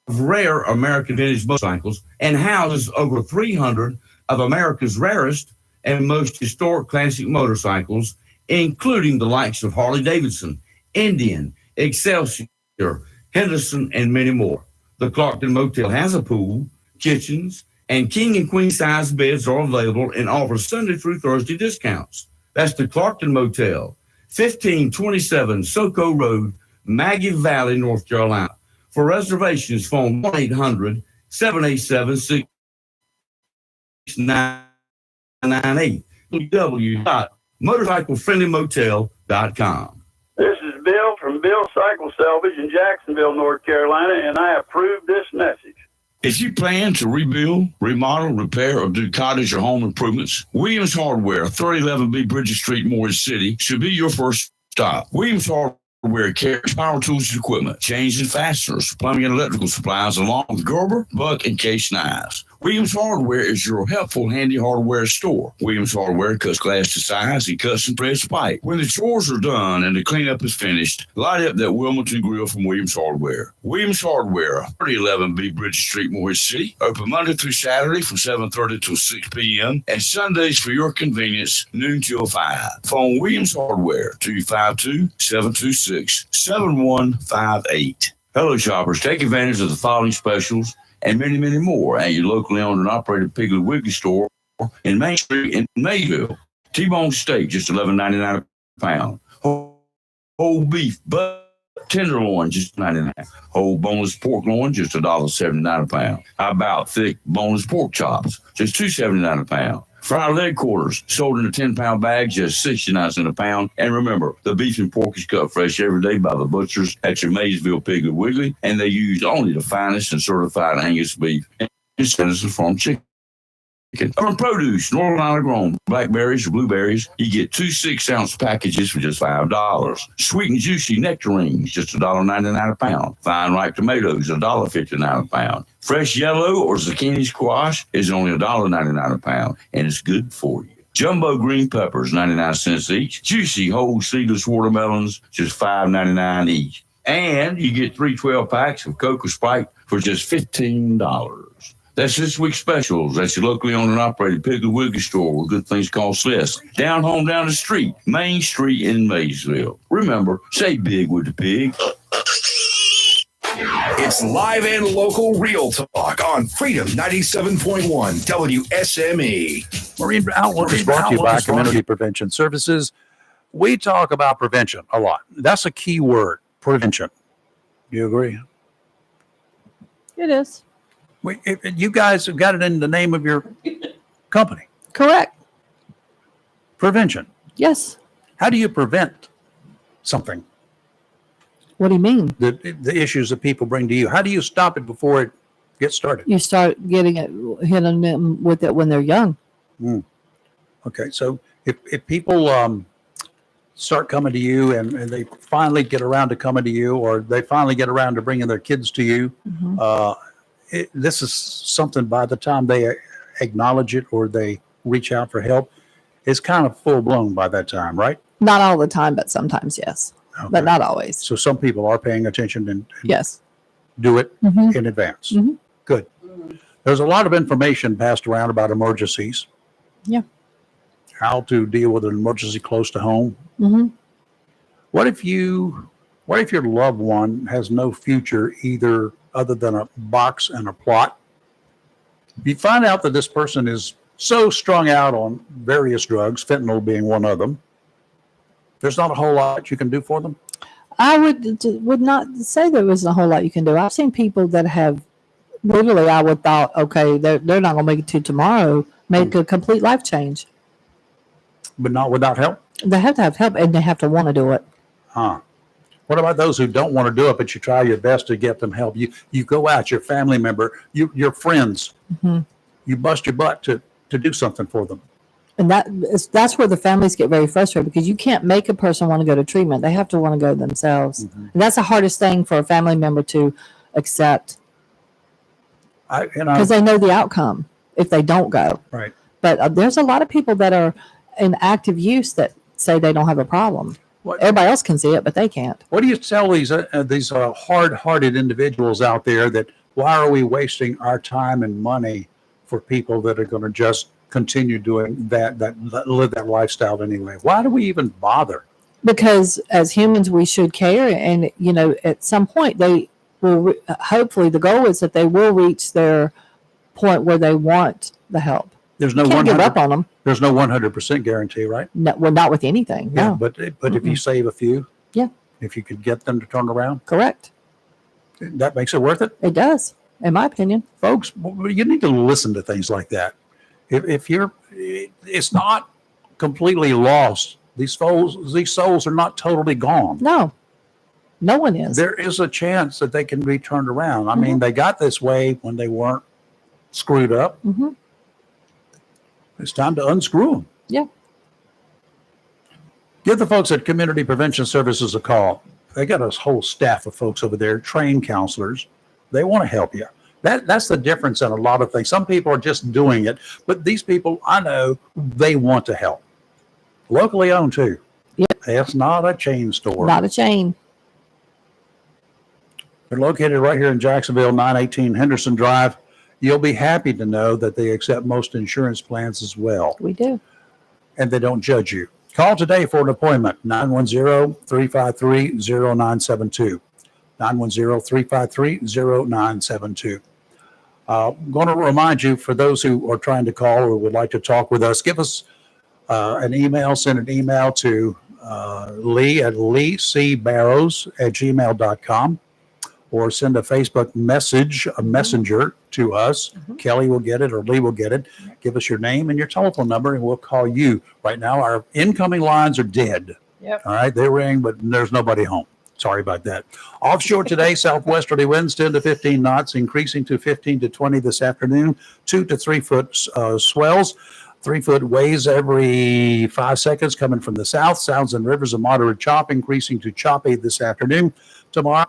rare American vintage motorcycles and houses over 300 of America's rarest and most historic classic motorcycles, including the likes of Harley-Davidson, Indian, Excelsior, Henderson, and many more. The Clarkton Motel has a pool, kitchens, and king and queen size beds are available and offers Sunday through Thursday discounts. That's the Clarkton Motel, 1527 Soco Road, Maggie Valley, North Carolina. For reservations, phone 1-800-787-6998. www.motorcyclefriendlymotel.com. This is Bill from Bill Cycle Salvage in Jacksonville, North Carolina, and I approve this message. If you plan to rebuild, remodel, repair, or do cottage or home improvements, Williams Hardware, 3011B Bridges Street, Morris City, should be your first stop. Williams Hardware carries power tools and equipment, chains and fasteners, plumbing and electrical supplies, along with Gerber, Buck, and Case knives. Williams Hardware is your helpful, handy hardware store. Williams Hardware cuts glass to size and custom press pipe. When the chores are done and the cleanup is finished, light up that Wilmington grill from Williams Hardware. Williams Hardware, 3011B Bridges Street, Morris City. Open Monday through Saturday from 7:30 till 6 p.m. and Sundays for your convenience, noon till 5. Phone Williams Hardware, 252-726-7158. Hello, shoppers. Take advantage of the following specials and many, many more at your locally owned and operated Piggly Wiggly store in Main Street in Maysville. T-bone steak, just $11.99 a pound. Whole beef, but tenderloin, just $99. Whole boneless pork loin, just $1.79 a pound. How about thick boneless pork chops, just $2.79 a pound. Fried leg quarters, sold in a 10-pound bag, just 69 cents a pound. And remember, the beef and pork is cut fresh every day by the butchers at your Maysville Piggly Wiggly, and they use only the finest and certified Angus beef and Citizen Farm chicken. From produce, North Carolina grown blackberries or blueberries, you get 2 6-ounce packages for just $5. Sweet and juicy nectarines, just $1.99 a pound. Fine ripe tomatoes, $1.59 a pound. Fresh yellow or zucchini squash is only $1.99 a pound, and it's good for you. Jumbo green peppers, 99 cents each. Juicy whole seedless watermelons, just $5.99 each. And you get 3 12-packs of Coca Sprite for just $15. That's this week's specials. That's your locally owned and operated Piggly Wiggly store where good things cost less. Down home, down the street, Main Street in Maysville. Remember, say big with the pig. It's live and local Real Talk on Freedom 97.1 WSME. Marine Outlook is brought to you by Community Prevention Services. We talk about prevention a lot. That's a key word, prevention. You agree? It is. You guys have got it in the name of your company. Correct. Prevention. Yes. How do you prevent something? What do you mean? The issues that people bring to you. How do you stop it before it gets started? You start hitting them with it when they're young. Okay, so if people start coming to you and they finally get around to coming to you, or they finally get around to bringing their kids to you, this is something by the time they acknowledge it or they reach out for help, it's kind of full blown by that time, right? Not all the time, but sometimes, yes. Okay. But not always. So some people are paying attention and Yes. do it Mhm. in advance. Mhm. Good. There's a lot of information passed around about emergencies. Yeah. How to deal with an emergency close to home. Mm-hmm. What if your loved one has no future either other than a box and a plot? You find out that this person is so strung out on various drugs, fentanyl being one of them. There's not a whole lot you can do for them. I would not say there was a whole lot you can do. I've seen people that have literally, I would thought, okay, they're not going to make it to tomorrow, make a complete life change. But not without help? They have to have help and they have to want to do it. Huh. What about those who don't want to do it, but you try your best to get them help? You go out, your family member, your friends, you bust your butt to do something for them. And that's where the families get very frustrated, because you can't make a person want to go to treatment. They have to want to go themselves. And that's the hardest thing for a family member to accept, because they know the outcome if they don't go. Right. But there's a lot of people that are in active use that say they don't have a problem. Everybody else can see it, but they can't. What do you tell these hard-hearted individuals out there that why are we wasting our time and money for people that are going to just continue doing that live that lifestyle anyway? Why do we even bother? Because as humans, we should care. And, at some point they will, hopefully the goal is that they will reach their point where they want the help. There's no Can't give up on them. There's no 100% guarantee, right? No, well, not with anything. Yeah, No. but if you save a few, Yeah. if you could get them to turn around, Correct. that makes it worth it. It does, in my opinion. Folks, you need to listen to things like that. If it's not completely lost. These souls are not totally gone. No one is. There is a chance that they can be turned around. I mean, they got this way when they weren't screwed up. It's time to unscrew them. Yeah. Give the folks at Community Prevention Services a call. They got a whole staff of folks over there, trained counselors. They want to help you. That's the difference in a lot of things. Some people are just doing it, but these people, I know, they want to help. Locally owned too. Yep. It's not a chain store. Not a chain. They're located right here in Jacksonville, 918 Henderson Drive. You'll be happy to know that they accept most insurance plans as well. We do. And they don't judge you. Call today for an appointment, 910-353-0972. 910-353-0972. I'm going to remind you, for those who are trying to call or would like to talk with us, give us an email. Send an email to Lee at leecbarrows@gmail.com, or send a Facebook message, a messenger to us. Kelly will get it or Lee will get it. Give us your name and your telephone number and we'll call you. Right now, our incoming lines are dead. Yep. All right, they ring, but there's nobody home. Sorry about that. Offshore today, southwesterly winds 10 to 15 knots, increasing to 15 to 20 this afternoon. 2 to 3 foot swells. 3 foot waves every 5 seconds coming from the south. Sounds and rivers of moderate chop, increasing to choppy this afternoon. Tomorrow,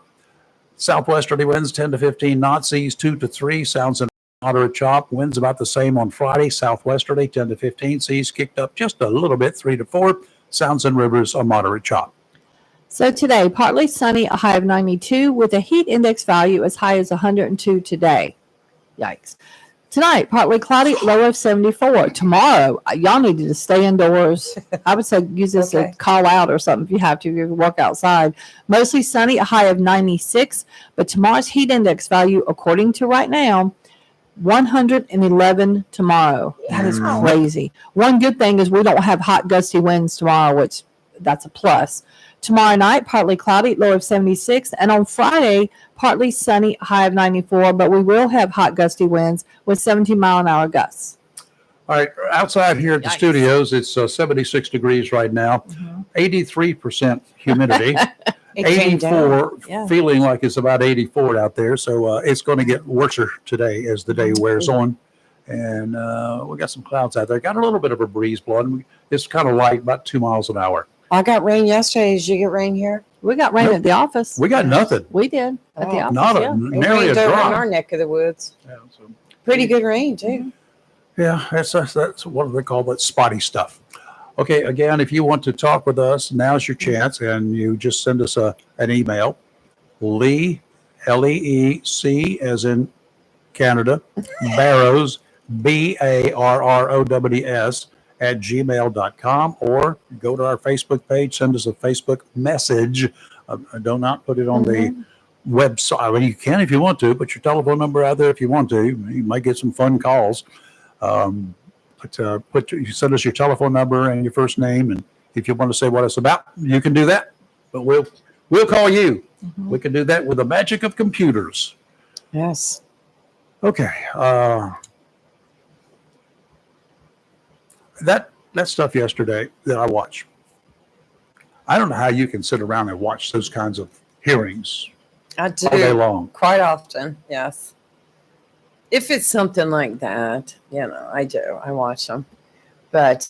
southwesterly winds 10 to 15 knots, seas 2 to 3. Sounds and moderate chop. Winds about the same on Friday. Southwesterly 10 to 15. Seas kicked up just a little bit, 3 to 4. Sounds and rivers a moderate chop. So today, partly sunny, a high of 92, with a heat index value as high as 102 today. Yikes. Tonight, partly cloudy, low of 74. Tomorrow, y'all need to stay indoors. I would say use this to call out or something if you have to, if you work outside. Mostly sunny, a high of 96. But tomorrow's heat index value, according to right now, 111 tomorrow. That is crazy. One good thing is we don't have hot, gusty winds tomorrow, which that's a plus. Tomorrow night, partly cloudy, low of 76. And on Friday, partly sunny, high of 94. But we will have hot, gusty winds with 17-mile-an-hour gusts. All right, outside here at the studios, it's 76 degrees right now. 83% humidity. It came down. 84, Yeah. feeling like it's about 84 out there. So it's going to get worse today as the day wears on. And we got some clouds out there. Got a little bit of a breeze blowing. It's kind of light, about 2 miles an hour. I got rain yesterday. Did you get rain here? We got rain Nope. at the office. We got nothing. We did at the Oh, office. Not yeah. a It nary a rained over in drop. our neck of the woods. Yeah, so, Pretty good rain too. yeah, that's what do they call that? Spotty stuff. Okay, again, if you want to talk with us, now's your chance, and you just send us an email. Lee, Leec, as in Canada, Barrows, BARROWS, @gmail.com, or go to our Facebook page, send us a Facebook message. Do not put it on the website. I mean, you can if you want to, put your telephone number out there if you want to. You might get some fun calls. You send us your telephone number and your first name, and if you want to say what it's about, you can do that. But we'll call you. We can do that with the magic of computers. Yes. Okay. That stuff yesterday that I watched. I don't know how you can sit around and watch those kinds of hearings I do. all day long. Quite often, yes. If it's something like that, I do. I watch them. But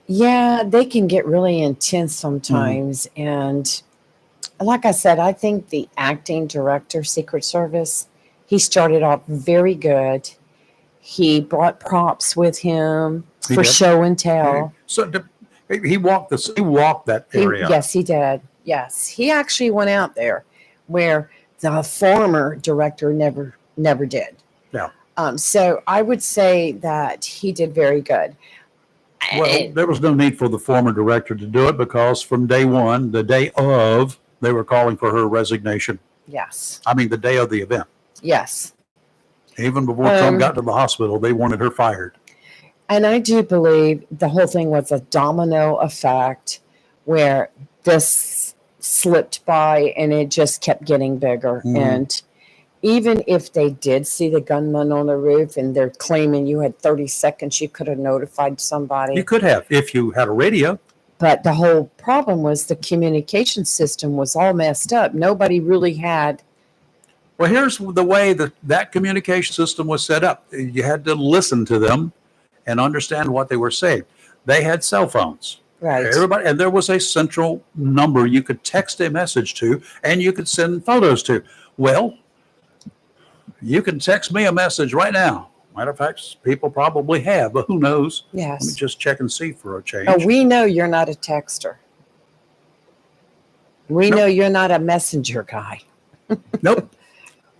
yeah, they can get really intense sometimes. And like I said, I think the acting director, Secret Service, he started off very good. He brought props with him He for did? show and tell. So he walked that area. Yes, he did. Yes, he actually went out there where the former director never did. Yeah. So I would say that he did very good. Well, there was no need for the former director to do it because from day one, the day of, they were calling for her resignation. Yes. I mean, the day of the event. Yes. Even before Trump got to the hospital, they wanted her fired. And I do believe the whole thing was a domino effect where this slipped by and it just kept getting bigger. Mhm. And even if they did see the gunman on the roof and they're claiming you had 30 seconds, you could have notified somebody. You could have if you had a radio. But the whole problem was the communication system was all messed up. Nobody really had. Well, here's the way that communication system was set up. You had to listen to them and understand what they were saying. They had cell phones. Right. Everybody, and there was a central number you could text a message to, and you could send photos to. Well, you can text me a message right now. Matter of fact, people probably have, but who knows? Yes. Let me just check and see for a change. Oh, we know you're not a texter. We know you're not a messenger guy. Nope.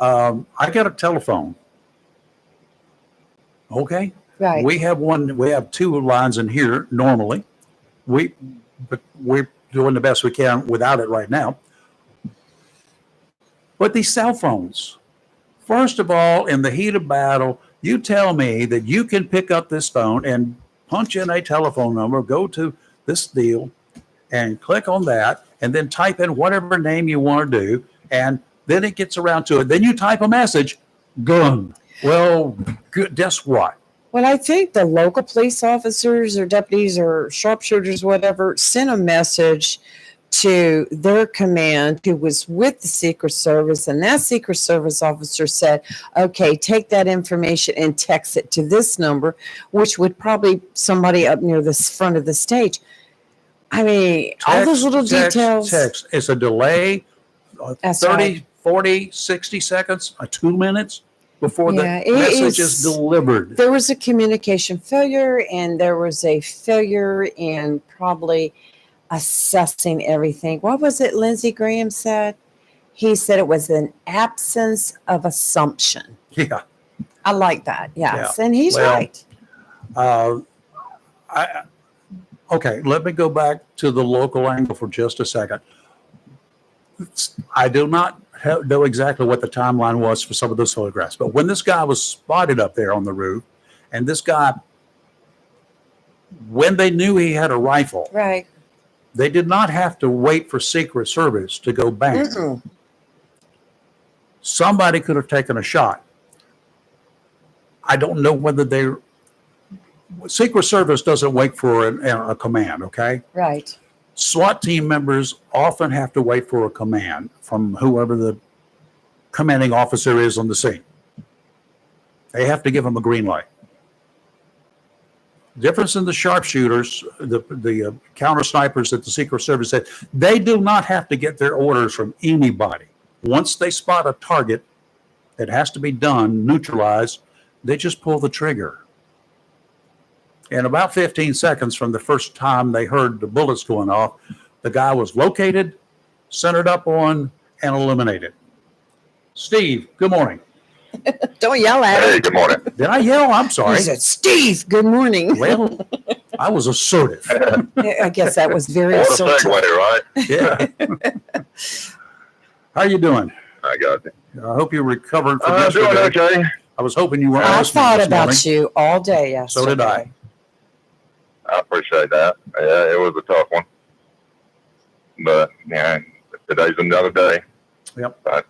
I got a telephone. Okay. Right. We have two lines in here normally. But we're doing the best we can without it right now. But these cell phones, first of all, in the heat of battle, you tell me that you can pick up this phone and punch in a telephone number, go to this deal and click on that, and then type in whatever name you want to do, and then it gets around to it. Then you type a message, gun. Well, guess what? Well, I think the local police officers or deputies or sharpshooters, whatever, sent a message to their command who was with the Secret Service. And that Secret Service officer said, okay, take that information and text it to this number, which would probably somebody up near the front of the stage. I mean, all those little details. Text. It's a delay, That's 30, right. 40, 60 seconds, 2 minutes before Yeah, the it message is- is delivered. There was a communication failure, and there was a failure in probably assessing everything. What was it Lindsey Graham said? He said it was an absence of assumption. Yeah. I like that. Yes. Yeah. And he's Well, right. Okay, let me go back to the local angle for just a second. I do not know exactly what the timeline was for some of those photographs, but when this guy was spotted up there on the roof, and this guy, when they knew he had a rifle, Right. they did not have to wait for Secret Service to go bang. Mm-mm. Somebody could have taken a shot. I don't know whether they Secret Service doesn't wait for a command, okay? Right. SWAT team members often have to wait for a command from whoever the commanding officer is on the scene. They have to give them a green light. Difference in the sharpshooters, the counter snipers that the Secret Service said, they do not have to get their orders from anybody. Once they spot a target that has to be done, neutralized, they just pull the trigger. In about 15 seconds from the first time they heard the bullets going off, the guy was located, centered up on, and eliminated. Steve, good morning. Don't yell at him. Hey, good morning. Did I yell? I'm sorry. He said, Steve, good morning. Well, I was assertive. I guess that was very What a assertive. segue, right? Yeah. How are you doing? I got it. I hope you recovered from Doing yesterday. okay. I was hoping you weren't I listening thought this about morning. you all day yesterday. So did I. I appreciate that. Yeah, it was a tough one. But, yeah, today's another day. Yep. But,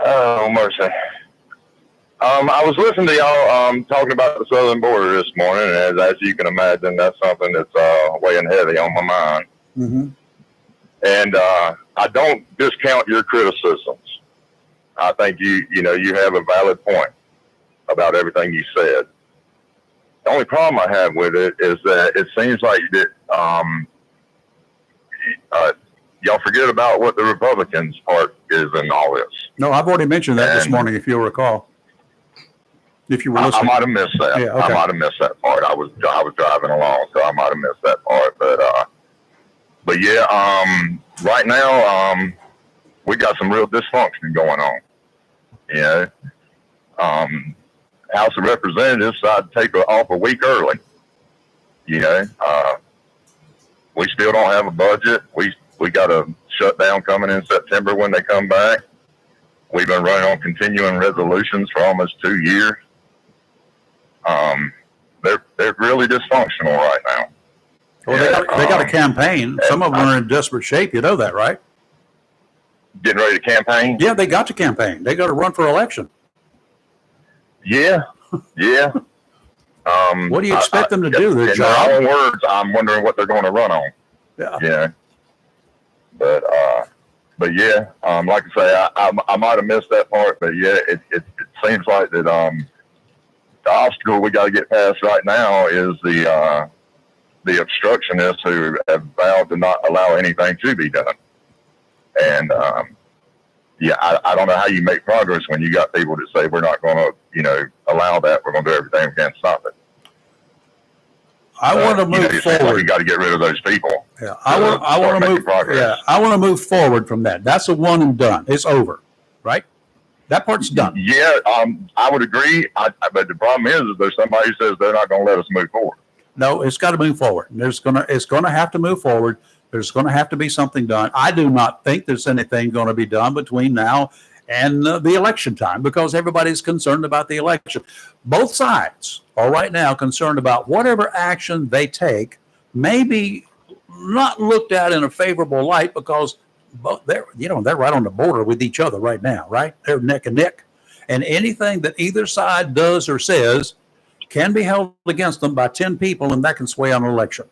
oh, mercy. I was listening to y'all talking about the southern border this morning, and as you can imagine, that's something that's weighing heavy on my mind. Mm-hmm. And I don't discount your criticisms. I think you have a valid point about everything you said. The only problem I have with it is that it seems like that y'all forget about what the Republicans' part is in all this. No, I've already mentioned that this morning, if you'll recall. If you were I listening. might have missed that. Yeah, okay. I might have missed that part. I was driving along, so I might have missed that part. But yeah, right now we got some real dysfunction going on. You know, House of Representatives decided to take off a week early. You know, we still don't have a budget. We got a shutdown coming in September when they come back. We've been running on continuing resolutions for almost 2 years. They're really dysfunctional right now. Well, they got a campaign. Some of them are in desperate shape. You know that, right? Getting ready to campaign? Yeah, they got to campaign. They got to run for election. Yeah, yeah. What do you expect them to do? Their in job? their own words, I'm wondering what they're going to run on. Yeah. Yeah. But yeah, like I say, I might have missed that part, but yeah, it seems like that the obstacle we got to get past right now is the obstructionists who have vowed to not allow anything to be done. And yeah, I don't know how you make progress when you got people that say we're not going to, allow that. We're going to do everything we can to stop it. I want to move it seems like forward. you got to get rid of those people. Yeah, I want to move. Progress. Yeah, I want to move forward from that. That's a one and done. It's over, right? That part's done. Yeah, I would agree. But the problem is there's somebody who says they're not going to let us move forward. No, it's got to move forward. It's going to have to move forward. There's going to have to be something done. I do not think there's anything going to be done between now and the election time because everybody's concerned about the election. Both sides are right now concerned about whatever action they take may be not looked at in a favorable light because they're right on the border with each other right now, right? They're neck and neck. And anything that either side does or says can be held against them by 10 people, and that can sway on an election.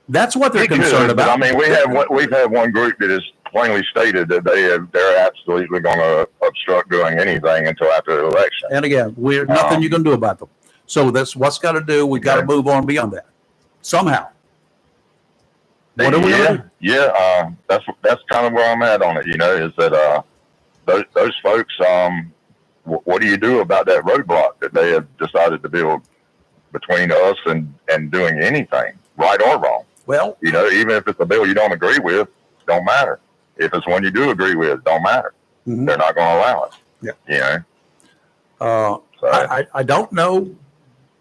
That's what they're concerned about. I mean, we've had one group that has plainly stated that they're absolutely going to obstruct doing anything until after the election. And again, nothing you can do about them. So that's what's got to do. We got to move on beyond that somehow. What are we going to do? Yeah, that's kind of where I'm at on it. Is that those folks? What do you do about that roadblock that they have decided to build between us and doing anything, right or wrong? Well, even if it's a bill you don't agree with, don't matter. If it's one you do agree with, don't matter. Mm-hmm. They're not going to allow it. Yeah. So. I don't know.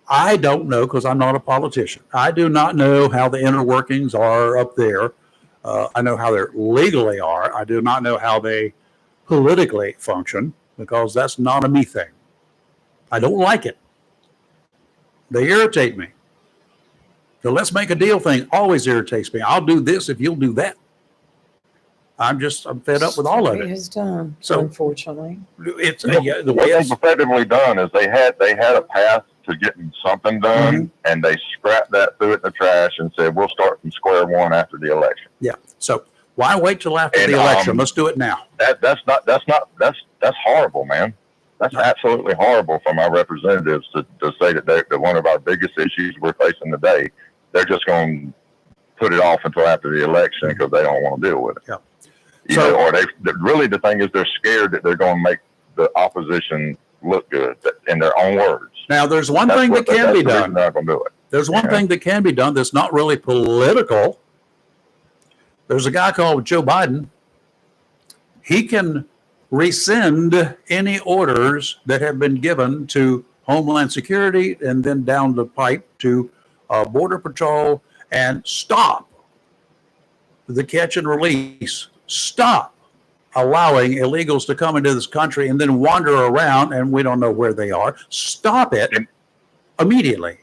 I don't know because I'm not a politician. I do not know how the inner workings are up there. I know how they legally are. I do not know how they politically function because that's not a me thing. I don't like it. They irritate me. The let's make a deal thing always irritates me. I'll do this if you'll do that. I'm fed up with all of It it. has done, So- unfortunately. It's What the way they've it's, effectively done is they had a path to getting something done, Mm-hmm. and they scrapped that, threw it in the trash, and said we'll start from square one after the election. yeah. So why wait till after And, the election? Let's do it now. That's horrible, man. That's absolutely horrible from our representatives to say that one of our biggest issues we're facing today, they're just going to put it off until after the election because they don't want to deal with it. Yeah. You know, or really the thing is they're scared that they're going to make the opposition look good in their own words. Now, there's one thing that can be done. They're not going to do it. There's one thing that can be done that's not really political. There's a guy called Joe Biden. He can rescind any orders that have been given to Homeland Security and then down the pipe to Border Patrol and stop the catch and release. Stop allowing illegals to come into this country and then wander around and we don't know where they are. Stop it immediately.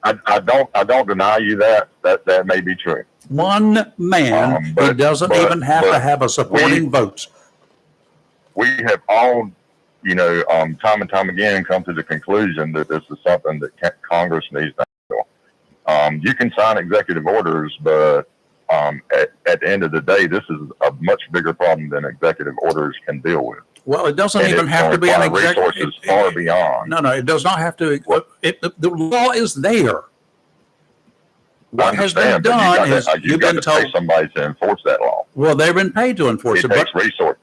I don't deny you that may be true. One man who doesn't even have to have a supporting vote. We have all, time and time again come to the conclusion that this is something that Congress needs to handle. You can sign executive orders, but at the end of the day, this is a much bigger problem than executive orders can deal with. Well, it doesn't even have to be an executive. Resources far beyond. No, it does not have to. The law is there. What has been done is you've been told pay somebody to enforce that law. Well, they've been paid to enforce it. It takes resources.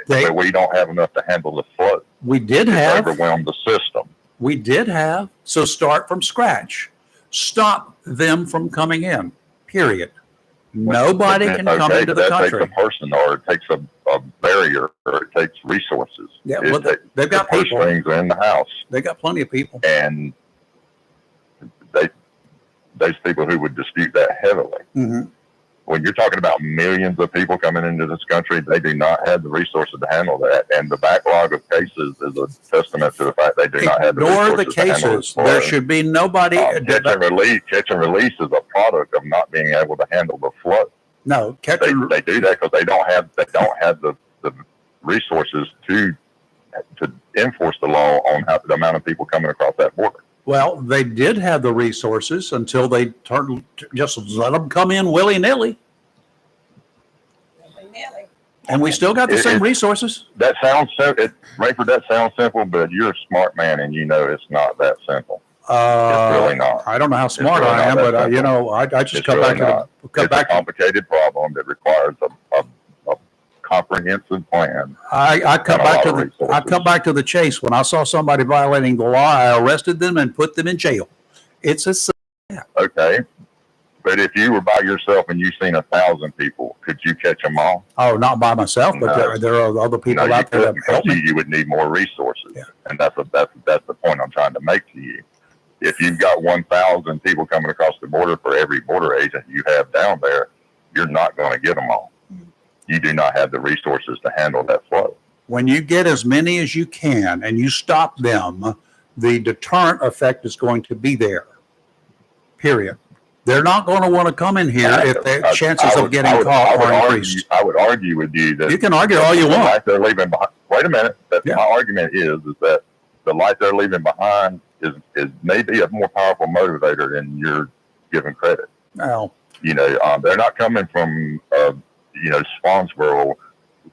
But we don't have enough to handle the flood. We did It's have. overwhelmed the system. We did have. So start from scratch. Stop them from coming in. Period. Nobody can come into the that country. takes a person, or it takes a barrier, or it takes resources. Yeah, well, they've got the purse people. strings are in the house, They got plenty of people. and those people who would dispute that heavily. Mm-hmm. When you're talking about millions of people coming into this country, they do not have the resources to handle that, and the backlog of cases is a testament to the fact they do not have the Ignore resources the to handle cases. this. There should be nobody. Catch and release is a product of not being able to handle the flood. No, They do that because they don't have the resources to enforce the law on the amount of people coming across that border. Well, they did have the resources until they just let them come in willy nilly. And we still got the same resources. That sounds Rayford. That sounds simple, but you're a smart man, and you know it's not that simple. It's really not. I don't know how smart really I am, not that but simple. I just It's come really back to not. the come It's back. a complicated problem that requires a comprehensive plan. I come and a back lot to of the resources. I come back to the chase. When I saw somebody violating the law, I arrested them and put them in jail. It's a Okay, but if you were by yourself and you seen 1,000 people, could you catch them all? oh, not by myself, but No. there are other people No, you out there that couldn't, help because me. you would need more resources, and that's the point I'm trying to make to you. If you've got 1,000 people coming across the border for every border agent you have down there, you're not going to get them all. You do not have the resources to handle that flow. When you get as many as you can and you stop them, the deterrent effect is going to be there. Period. They're not going to want to come in here if their chances of getting caught are increased. I would argue with you that You can argue all you the want. life they're leaving behind. Wait a minute. My argument is that the life they're leaving behind is maybe a more powerful motivator than you're giving credit. Well, They're not coming from Swansboro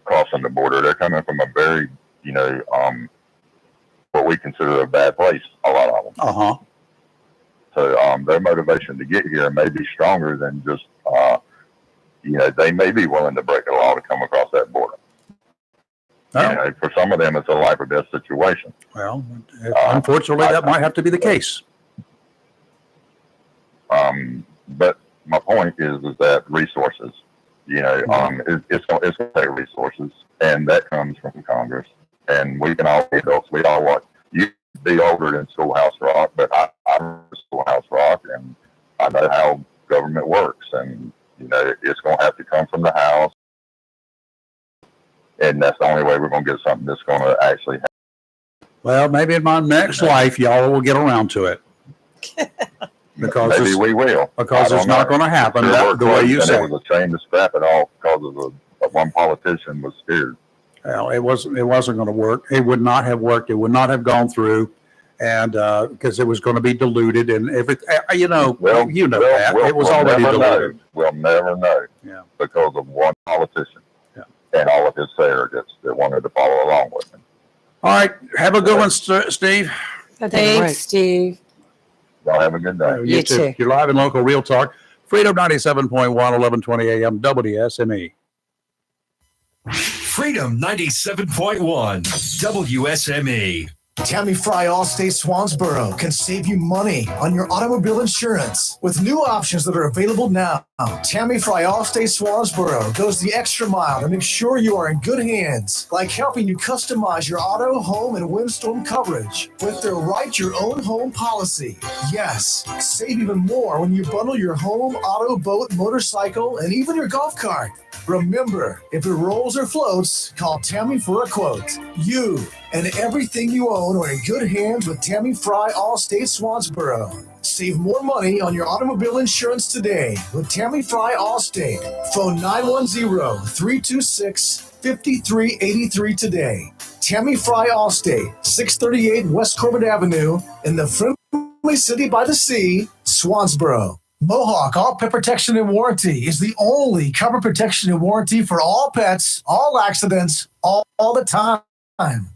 crossing the border. They're coming from a very what we consider a bad place. A lot of them. uh-huh. So their motivation to get here may be stronger than just, they may be willing to break the law to come across that border. Oh. For some of them, it's a life or death situation. Well, unfortunately, that might have to be the case. But my point is that resources, it's going to take resources, and that comes from Congress. And we can all be adults. We all want you to be older than Schoolhouse Rock, but I'm Schoolhouse Rock, and I know how government works. And it's going to have to come from the House, and that's the only way we're going to get something that's going to actually happen. Well, maybe in my next life, y'all will get around to it. Because maybe we will. Because it's not going to happen the way you say. It was a shame to scrap it all because of one politician was scared. Well, it wasn't going to work. It would not have worked. It would not have gone through, and because it was going to be diluted and everything. That it was already diluted. We'll never know. Yeah. Because of one politician. Yeah. And all of his surrogates that wanted to follow along with him. All right. Have a good one, Steve. Thanks, Steve. Y'all have a good day. You too. You're live in local Real Talk. Freedom 97.1, 1120 AM, WSME. Freedom 97.1 WSME. Tammy Fry Allstate Swansboro can save you money on your automobile insurance with new options that are available now. Tammy Fry Allstate Swansboro goes the extra mile to make sure you are in good hands, like helping you customize your auto, home, and windstorm coverage with their Write Your Own Home policy. Yes, save even more when you bundle your home, auto, boat, motorcycle, and even your golf cart. Remember, if it rolls or floats, call Tammy for a quote. You and everything you own are in good hands with Tammy Fry Allstate Swansboro. Save more money on your automobile insurance today with Tammy Fry Allstate. Phone 910-326-5383 today. Tammy Fry Allstate, 638 West Corbett Avenue in the friendly city by the sea, Swansboro. Mohawk All Pet Protection and Warranty is the only cover protection and warranty for all pets, all accidents, all the time.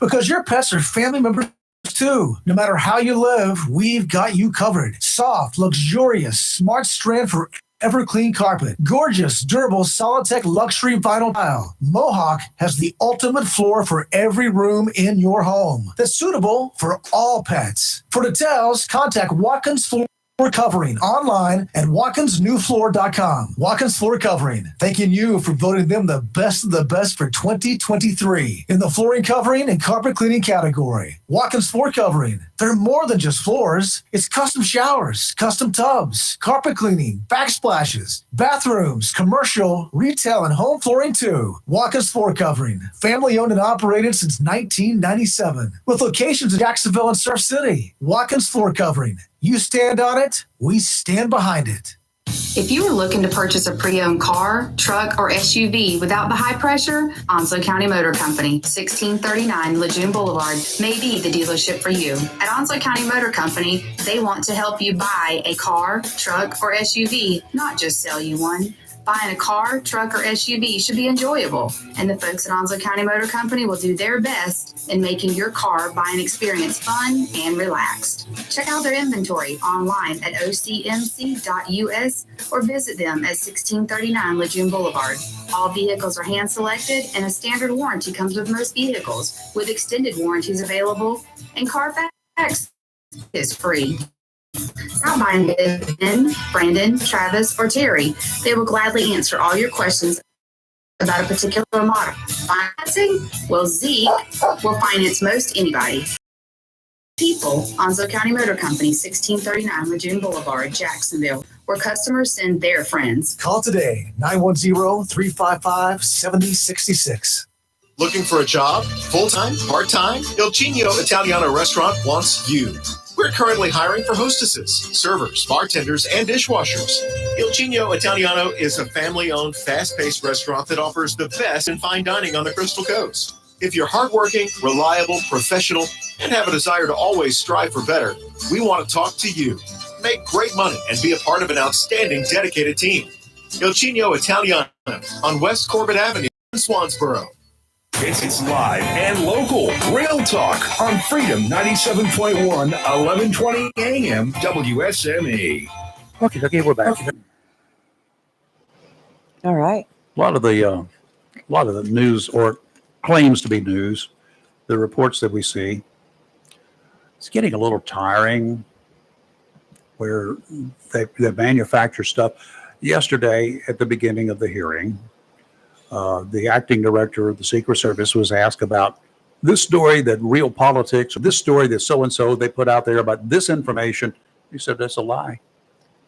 Because your pets are family members too. No matter how you live, we've got you covered. Soft, luxurious, smart strand for ever-clean carpet. Gorgeous, durable, Solitech luxury vinyl tile. Mohawk has the ultimate floor for every room in your home that's suitable for all pets. For details, contact Watkins Floor Covering online at WatkinsNewFloor.com. Watkins Floor Covering, thanking you for voting them the best of the best for 2023 in the flooring covering and carpet cleaning category. Watkins Floor Covering, they're more than just floors. It's custom showers, custom tubs, carpet cleaning, backsplashes, bathrooms, commercial, retail, and home flooring too. Watkins Floor Covering, family owned and operated since 1997 with locations in Jacksonville and Surf City. Watkins Floor Covering. You stand on it, we stand behind it. If you are looking to purchase a pre-owned car, truck, or SUV without the high pressure, Onslow County Motor Company, 1639 Lejeune Boulevard, may be the dealership for you. At Onslow County Motor Company, they want to help you buy a car, truck, or SUV, not just sell you one. Buying a car, truck, or SUV should be enjoyable, and the folks at Onslow County Motor Company will do their best in making your car buying experience fun and relaxed. Check out their inventory online at ocmc.us or visit them at 1639 Lejeune Boulevard. All vehicles are hand-selected, and a standard warranty comes with most vehicles, with extended warranties available, and Carfax is free. Stop by and visit Ben, Brandon, Travis, or Terry. They will gladly answer all your questions about a particular model. Financing? Well, Zeke will finance most anybody. People, Onslow County Motor Company, 1639 Lejeune Boulevard, Jacksonville, where customers send their friends. Call today, 910-355-7066. Looking for a job? Full-time? Part-time? Il Cigno Italiano Restaurant wants you. We're currently hiring for hostesses, servers, bartenders, and dishwashers. Il Cigno Italiano is a family-owned, fast-paced restaurant that offers the best in fine dining on the Crystal Coast. If you're hardworking, reliable, professional, and have a desire to always strive for better, we want to talk to you. Make great money and be a part of an outstanding, dedicated team. Il Cigno Italiano on West Corbett Avenue in Swansboro. It's live and local. Real Talk on Freedom 97.1, 1120 AM, WSME. Okay, we're back. All right. A lot of the news, or claims to be news, the reports that we see, it's getting a little tiring where they manufacture stuff. Yesterday, at the beginning of the hearing, the acting director of the Secret Service was asked about this story that Real Politics, or this story that so-and-so they put out there about this information. He said, that's a lie.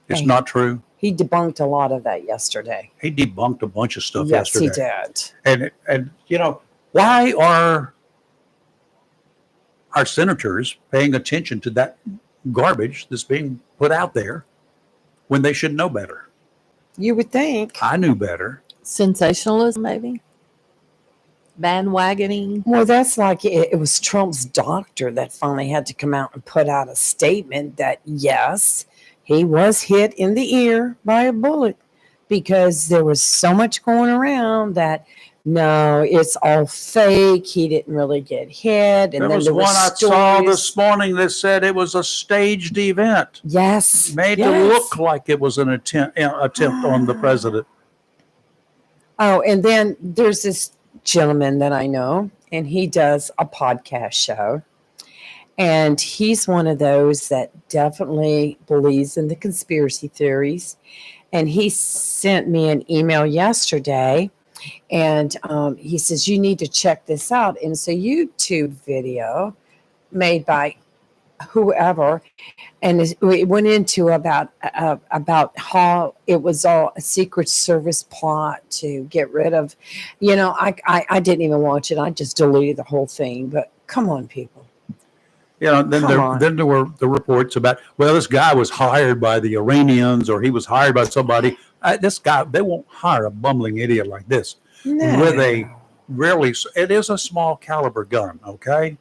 It's not true. He debunked a lot of that yesterday. He debunked a bunch of stuff yes, yesterday. Yes, he did. And you know, why are our senators paying attention to that garbage that's being put out there? when they should know better. You would think. I knew better. Sensationalism, maybe. Bandwagoning. Well, that's like it was Trump's doctor that finally had to come out and put out a statement that, yes, he was hit in the ear by a bullet, because there was so much going around that, no, it's all fake. He didn't really get hit. And There then was there one I saw stories. this morning that said it was a staged event. Yes. Made yes. to look like it was an attempt on the president. Oh, and then there's this gentleman that I know, and he does a podcast show. And he's one of those that definitely believes in the conspiracy theories. And he sent me an email yesterday, and he says, you need to check this out. And it's a YouTube video made by whoever, and it went into about how it was all a Secret Service plot to get rid of, I didn't even watch it. I just deleted the whole thing. But come on, people. Then there were the reports about, well, this guy was hired by the Iranians, or he was hired by somebody. This guy, they won't hire a bumbling idiot like this with a it is a small caliber gun, okay?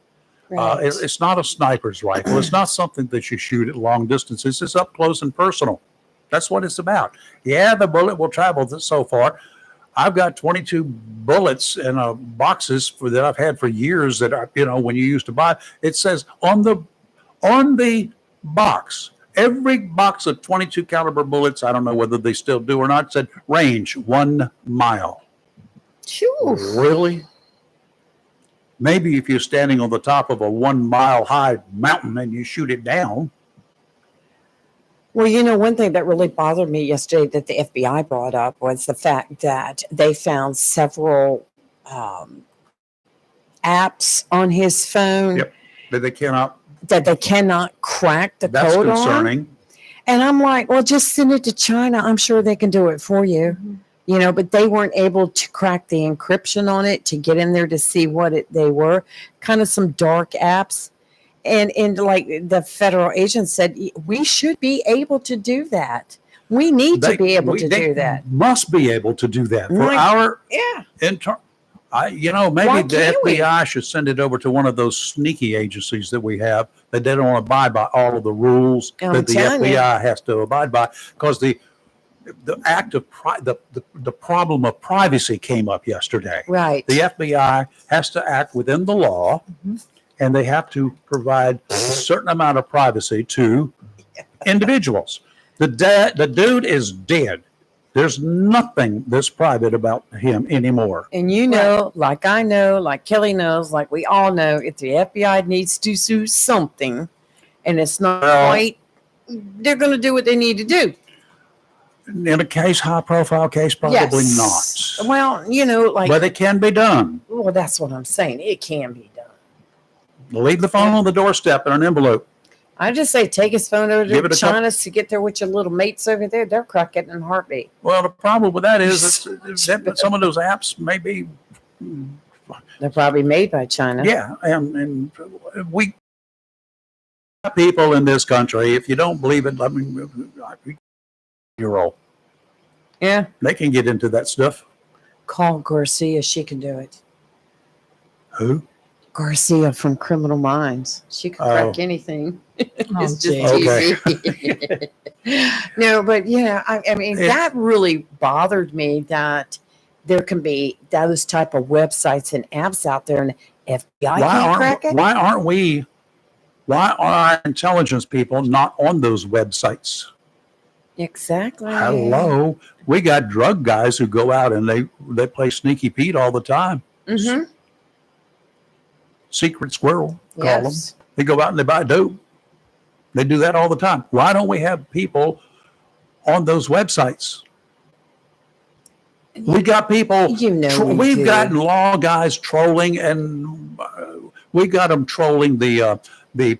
Right. It's not a sniper's rifle. It's not something that you shoot at long distances. It's up close and personal. That's what it's about. Yeah, the bullet will travel so far. I've got 22 bullets in boxes that I've had for years that when you used to buy, it says on the box, every box of 22 caliber bullets, I don't know whether they still do or not, said range 1 mile. Sure. Really? Maybe if you're standing on the top of a 1 mile high mountain and you shoot it down. Well, one thing that really bothered me yesterday that the FBI brought up was the fact that they found several apps on his phone. Yep. That they cannot crack the That's code concerning. on. And I'm like, well, just send it to China. I'm sure they can do it for you. But they weren't able to crack the encryption on it to get in there to see what they were. Kind of some dark apps. And like the federal agent said, we should be able to do that. We need to be able to do that. Must be able to do that for Right. our Yeah. maybe Why the can't we? FBI should send it over to one of those sneaky agencies that we have that they don't abide by all of the rules I'm that the telling you. FBI has to abide by, because the act of the problem of privacy came up yesterday. Right. The FBI has to act within the law, and they have to provide a certain amount of privacy to individuals. The dude is dead. There's nothing that's private about him anymore. And like I know, like Kelly knows, like we all know, if the FBI needs to do something and it's not right, they're going to do what they need to do. In a high-profile case, probably Yes. not. Well, But it can be done. well, that's what I'm saying. It can be done. Leave the phone on the doorstep in an envelope. I just say take his phone over Give to it a China to get there with your little mates over there. They'll crack it in a heartbeat. Well, the problem with that is that some of those apps may be. They're probably made by China. Yeah, and we people in this country, if you don't believe it, you're old. Yeah. They can get into that stuff. Call Garcia. She can do it. Who? Garcia from Criminal Minds. She can crack anything. It's just Okay. easy. No, but yeah, I mean, that really bothered me that there can be those type of websites and apps out there, and FBI can't crack it. Why are our intelligence people not on those websites? Exactly. Hello. We got drug guys who go out and they play Sneaky Pete all the time. Mm-hmm. Secret Squirrel, call Yes. them. They go out and they buy dope. They do that all the time. Why don't we have people on those websites? We got people. We've gotten law guys trolling, and we got them trolling the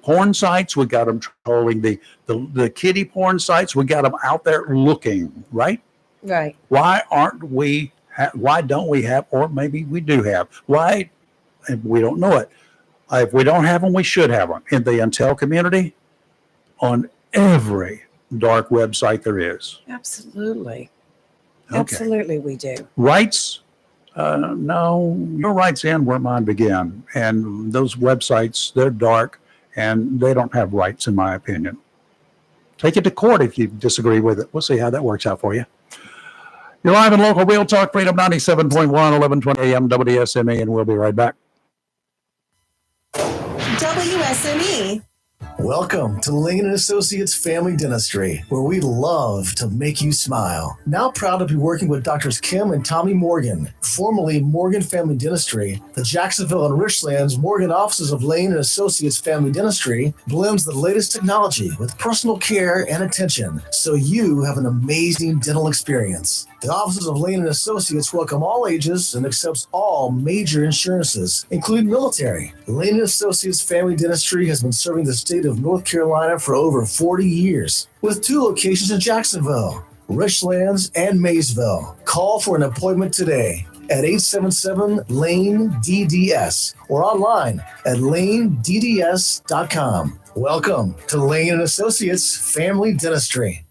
porn sites. We got them trolling the kiddie porn sites. We got them out there looking, right? Right. Why aren't we? Why don't we have? Or maybe we do have. Why? And we don't know it. If we don't have them, we should have them in the intel community. On every dark website there is. Absolutely. Okay. Absolutely, we do. Rights? No, your rights end where mine begin. And those websites, they're dark and they don't have rights, in my opinion. Take it to court if you disagree with it. We'll see how that works out for you. You're live in local Real Talk Freedom 97.1, 1120 AM WSME, and we'll be right back. WSME. Welcome to Lane & Associates Family Dentistry, where we love to make you smile. Now proud to be working with Doctors Kim and Tommy Morgan, formerly Morgan Family Dentistry. The Jacksonville and Richlands Morgan offices of Lane & Associates Family Dentistry blends the latest technology with personal care and attention, so you have an amazing dental experience. The offices of Lane & Associates welcome all ages and accepts all major insurances, including military. Lane & Associates Family Dentistry has been serving the state of North Carolina for over 40 years, with 2 locations in Jacksonville, Richlands, and Maysville. Call for an appointment today at 877-LANE-DDS or online at lanedds.com. Welcome to Lane & Associates Family Dentistry.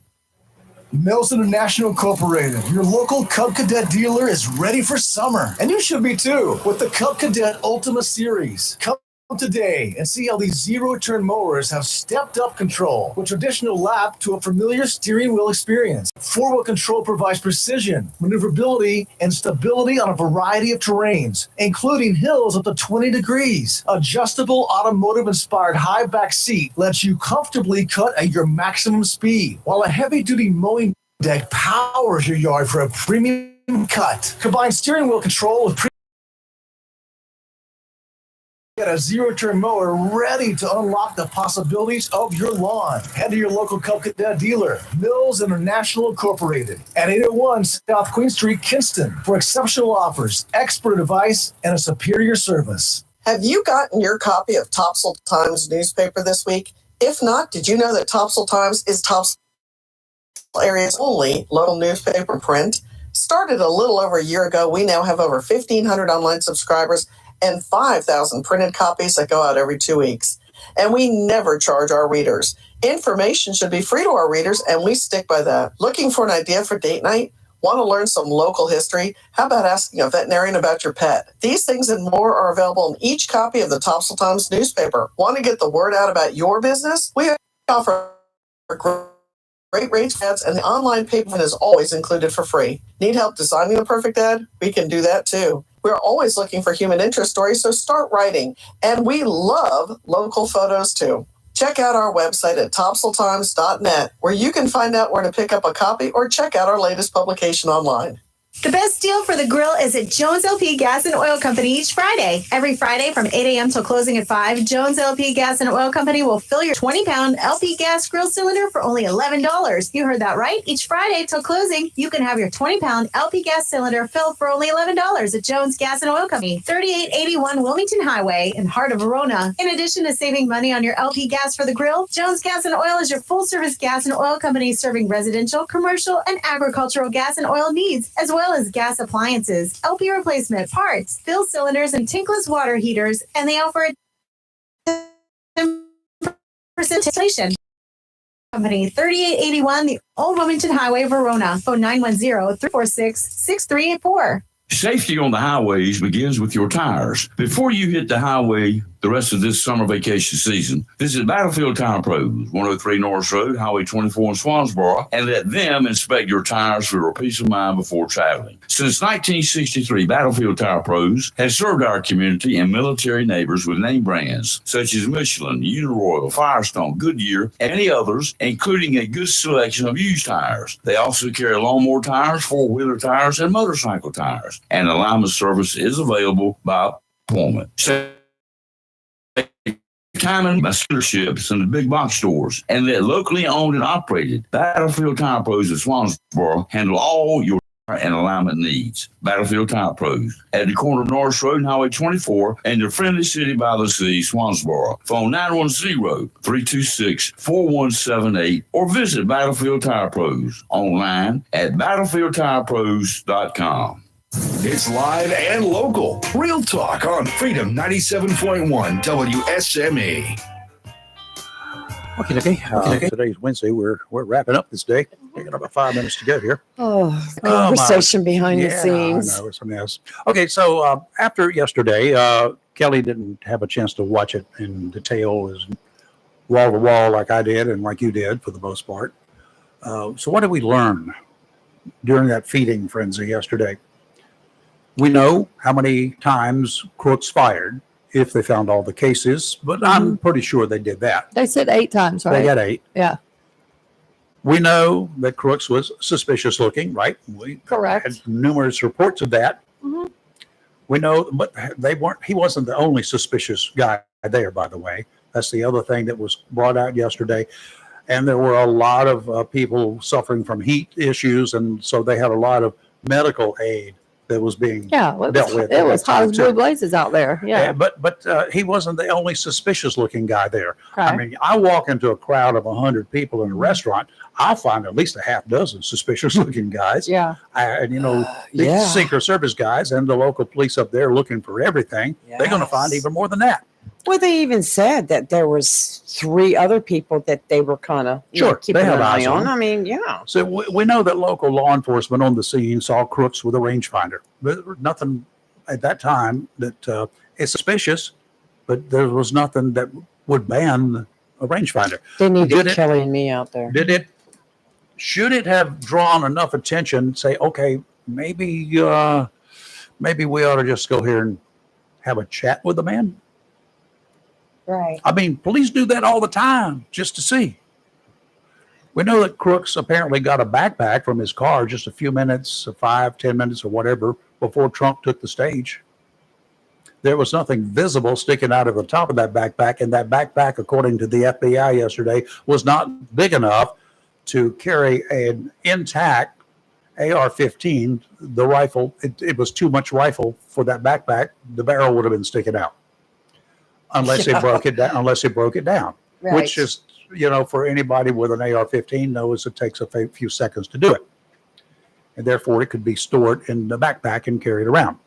Mills International Incorporated, your local Cub Cadet dealer, is ready for summer. And you should be too, with the Cub Cadet Ultima Series. Come today and see how these zero-turn mowers have stepped up control with traditional lap to a familiar steering wheel experience. 4-wheel control provides precision, maneuverability, and stability on a variety of terrains, including hills up to 20 degrees. Adjustable automotive-inspired high back seat lets you comfortably cut at your maximum speed, while a heavy-duty mowing deck powers your yard for a premium cut. Combine steering wheel control with Get a zero-turn mower ready to unlock the possibilities of your lawn. Head to your local Cub Cadet dealer, Mills International Incorporated, at 801 South Queen Street, Kinston, for exceptional offers, expert advice, and a superior service. Have you gotten your copy of Topsail Times newspaper this week? If not, did you know that Topsail Times is Topsail area's only local newspaper and print? Started a little over a year ago, we now have over 1,500 online subscribers and 5,000 printed copies that go out every 2 weeks. And we never charge our readers. Information should be free to our readers, and we stick by that. Looking for an idea for date night? Want to learn some local history? How about asking a veterinarian about your pet? These things and more are available in each copy of the Topsail Times newspaper. Want to get the word out about your business? We offer great rates ads, and the online payment is always included for free. Need help designing the perfect ad? We can do that too. We're always looking for human interest stories, so start writing. And we love local photos too. Check out our website at topsailtimes.net, where you can find out where to pick up a copy or check out our latest publication online. The best deal for the grill is at Jones LP Gas and Oil Company each Friday. Every Friday from 8 a.m. till closing at 5, Jones LP Gas and Oil Company will fill your 20-pound LP gas grill cylinder for only $11. You heard that right. Each Friday till closing, you can have your 20-pound LP gas cylinder filled for only $11 at Jones Gas and Oil Company, 3881 Wilmington Highway in heart of Verona. In addition to saving money on your LP gas for the grill, Jones Gas and Oil is your full-service gas and oil company serving residential, commercial, and agricultural gas and oil needs, as well as gas appliances, LP replacement, parts, fill cylinders, and tankless water heaters, and they offer a 10% inflation. Company, 3881 the Old Wilmington Highway, Verona. Phone 910-346-6384. Safety on the highways begins with your tires. Before you hit the highway the rest of this summer vacation season, visit Battlefield Tire Pros, 103 Norris Road, Highway 24 in Swansboro, and let them inspect your tires for your peace of mind before traveling. Since 1963, Battlefield Tire Pros has served our community and military neighbors with name brands such as Michelin, Uniroyal, Firestone, Goodyear, and many others, including a good selection of used tires. They also carry lawnmower tires, four-wheeler tires, and motorcycle tires. And alignment service is available by appointment. Time and dealerships and the big box stores, and that locally owned and operated Battlefield Tire Pros at Swansboro handle all your and alignment needs. Battlefield Tire Pros at the corner of Norris Road and Highway 24 and the friendly city by the sea, Swansboro. Phone 910-326-4178 or visit Battlefield Tire Pros online at battlefieldtirepros.com. It's live and local. Real Talk on Freedom 97.1 WSME. Okay. Today's Wednesday. We're wrapping up this day. We got about 5 minutes to go here. Oh, conversation behind the Yeah, scenes. I know, it's a mess. Okay, so after yesterday, Kelly didn't have a chance to watch it in detail, as wall to wall like I did and like you did for the most part. So what did we learn during that feeding frenzy yesterday? We know how many times Crooks fired if they found all the cases, but I'm pretty sure they did that. They said 8 times, right? They got 8. Yeah. We know that Crooks was suspicious looking, right? We Correct. had numerous reports of that. Mhm. We know, but he wasn't the only suspicious guy there, by the way. That's the other thing that was brought out yesterday. And there were a lot of people suffering from heat issues, and so they had a lot of medical aid that was being dealt with. It was hot as blue blazes out there. Yeah. But he wasn't the only suspicious looking guy there. Okay. I mean, I walk into a crowd of 100 people in a restaurant, I'll find at least a half dozen suspicious looking guys. Yeah. And the Yeah. Secret Service guys and the local police up there looking for everything, they're going to find even more than that. Well, they even said that there was 3 other people that they were kind of keeping they an have eye eyes on. on. I mean, yeah. So we know that local law enforcement on the scene saw Crooks with a rangefinder. But nothing at that time that is suspicious, but there was nothing that would ban a rangefinder. They needed Did it- Kelly and me out there. Should it have drawn enough attention, say, okay, maybe we ought to just go here and have a chat with the man? Right. I mean, police do that all the time just to see. We know that Crooks apparently got a backpack from his car just a few minutes, 5-10 minutes or whatever, before Trump took the stage. There was nothing visible sticking out of the top of that backpack, and that backpack, according to the FBI yesterday, was not big enough to carry an intact AR-15, the rifle. It was too much rifle for that backpack. The barrel would have been sticking out. Unless they broke it down, Right. which is, for anybody with an AR-15 knows it takes a few seconds to do it. And therefore it could be stored in the backpack and carried around.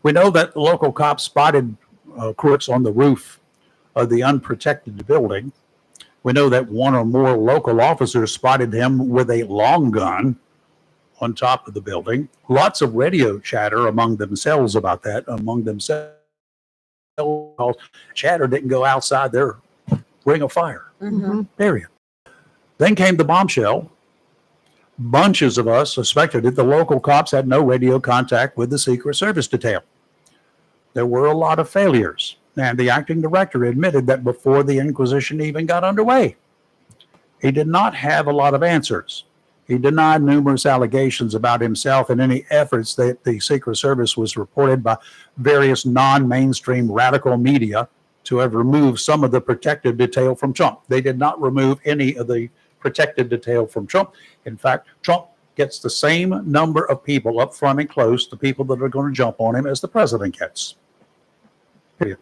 We know that the local cops spotted Crooks on the roof of the unprotected building. We know that one or more local officers spotted him with a long gun on top of the building. Lots of radio chatter among themselves about that, chatter didn't go outside their ring of fire. Mm-hmm. Period. Then came the bombshell. Bunches of us suspected that the local cops had no radio contact with the Secret Service detail. There were a lot of failures, and the acting director admitted that before the inquisition even got underway, he did not have a lot of answers. He denied numerous allegations about himself and any efforts that the Secret Service was reported by various non-mainstream radical media to have removed some of the protective detail from Trump. They did not remove any of the protective detail from Trump. In fact, Trump gets the same number of people up front and close, the people that are going to jump on him, as the president gets. Period.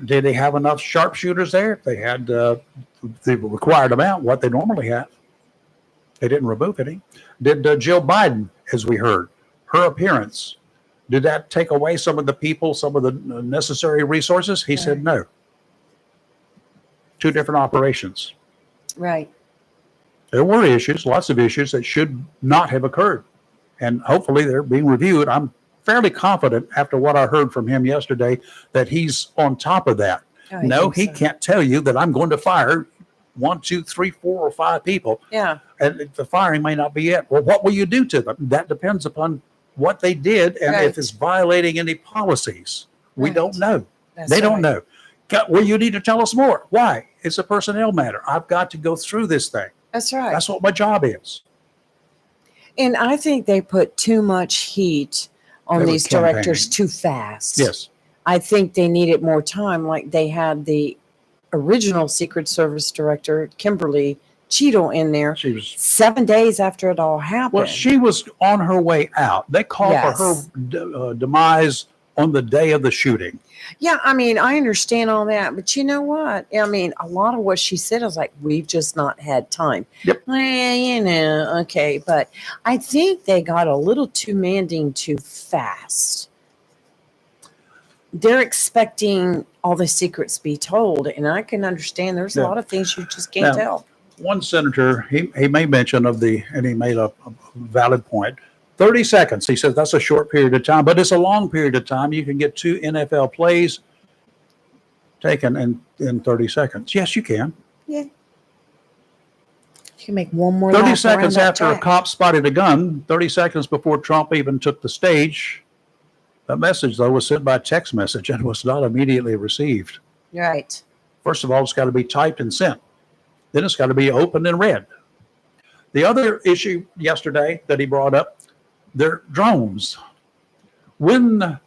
Did they have enough sharpshooters there? They had the required amount, what they normally have. They didn't remove any. Did Jill Biden, as we heard, her appearance, did that take away some of the people, some of the necessary resources? He said no. 2 different operations. Right. There were issues, lots of issues that should not have occurred. And hopefully they're being reviewed. I'm fairly confident after what I heard from him yesterday that he's on top of that. No, he can't tell you that I'm going to fire 1, 2, 3, 4, or 5 people. Yeah. And the firing may not be it. Well, what will you do to them? That depends upon what they did and if it's violating any policies. We don't know. They don't know. Well, you need to tell us more. Why? It's a personnel matter. I've got to go through this thing. That's right. That's what my job is. And I think they put too much heat on They were these directors too fast. Yes. I think they needed more time, like they had the original Secret Service director, Kimberly Cheadle, in there. She was 7 days after it all happened. Well, she was on her way out. They called for her demise on the day of the shooting. Yeah, I mean, I understand all that, but you know what? I mean, a lot of what she said is like, we've just not had time. Yep. Well, okay, but I think they got a little too demanding too fast. they're expecting all the secrets be told, and I can understand there's a Yeah. lot of things you just can't Now, tell. One senator, he made mention of and he made a valid point. 30 seconds. He says that's a short period of time, but it's a long period of time. You can get 2 NFL plays taken in 30 seconds. Yes, you can. Yeah. You can make one more 30 lap seconds around that after a track. cop spotted a gun, 30 seconds before Trump even took the stage. That message, though, was sent by text message and was not immediately received. Right. First of all, it's got to be typed and sent. Then it's got to be opened and read. The other issue yesterday that he brought up, they're drones. When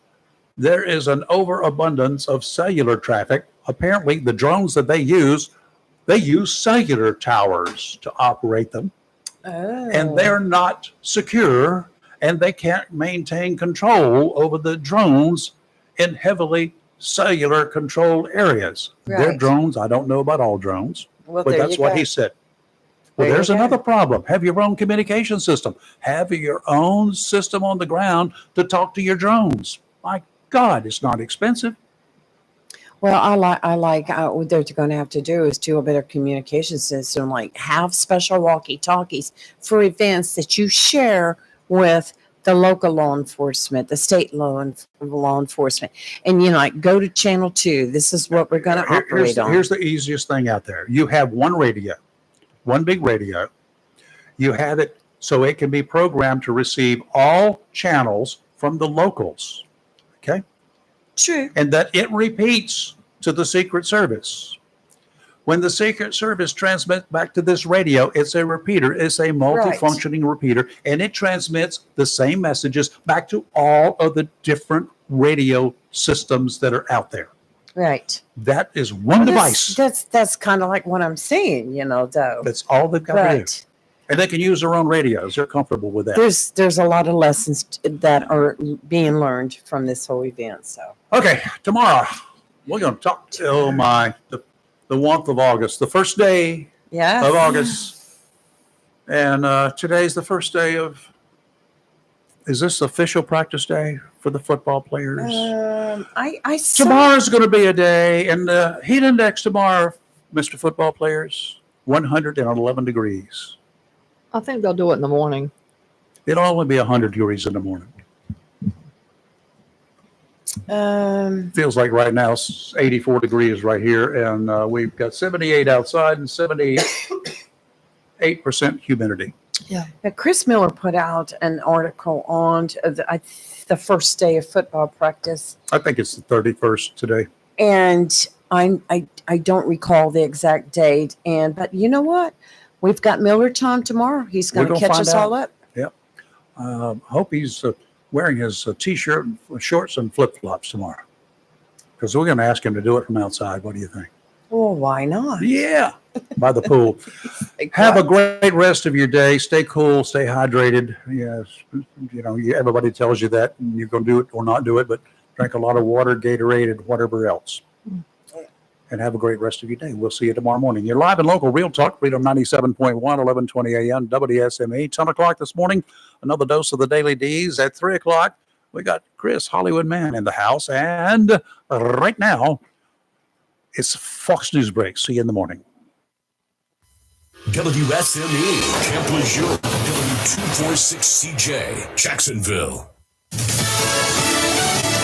there is an overabundance of cellular traffic, apparently the drones that they use cellular towers to operate them. Oh. And they're not secure, and they can't maintain control over the drones in heavily cellular controlled areas. They're Right. drones. I don't know about all drones, Well, but there that's you what go. he said. Well, There you there's go. another problem. Have your own communication system. Have your own system on the ground to talk to your drones. My God, it's not expensive. Well, I like what they're going to have to do is do a better communication system, like have special walkie-talkies for events that you share with the local law enforcement, the state law enforcement, and like go to channel 2. This is what we're going to operate on. Here's the easiest thing out there. You have one radio, one big radio. You have it so it can be programmed to receive all channels from the locals. Okay? True. And that it repeats to the Secret Service. When the Secret Service transmits back to this radio, it's a repeater. It's a multifunctioning repeater, and it transmits the same messages back to all of the different radio systems that are out there. Right. That is one device. That's kind of like what I'm saying, though. That's all they've got to Right. do. And they can use their own radios. They're comfortable with that. There's a lot of lessons that are being learned from this whole event. So Okay, tomorrow we're going to talk till the 1st of August, the first day yeah, of August. And today's the first day of, is this official practice day for the football players? I saw, Tomorrow's going to be a day, and the heat index tomorrow, Mr. Football players, 111 degrees. I think they'll do it in the morning. It'll only be 100 degrees in the morning. Feels like right now it's 84 degrees right here, and we've got 78 outside and 78% humidity. yeah. Now, Chris Miller put out an article on the first day of football practice, I think it's the 31st today. and I don't recall the exact date. But you know what? We've got Miller time tomorrow. He's going We're to gonna catch find us all out. up. Yep. Hope he's wearing his T-shirt, shorts, and flip-flops tomorrow, because we're going to ask him to do it from outside. What do you think? Well, why not? Yeah, by the pool. Have a great rest of your day. Stay cool. Stay hydrated. Yes, everybody tells you that, and you're going to do it or not do it, but drink a lot of water, Gatorade, and whatever else. And have a great rest of your day. We'll see you tomorrow morning. You're live and local, Real Talk, Freedom 97.1, 1120 a.m., WSME. 10 o'clock this morning, another dose of the Daily D's. At 3 o'clock, we got Chris Hollywood Man in the house. And right now, it's Fox News Break. See you in the morning. WSME, Camp Lejeune, W246CJ, Jacksonville.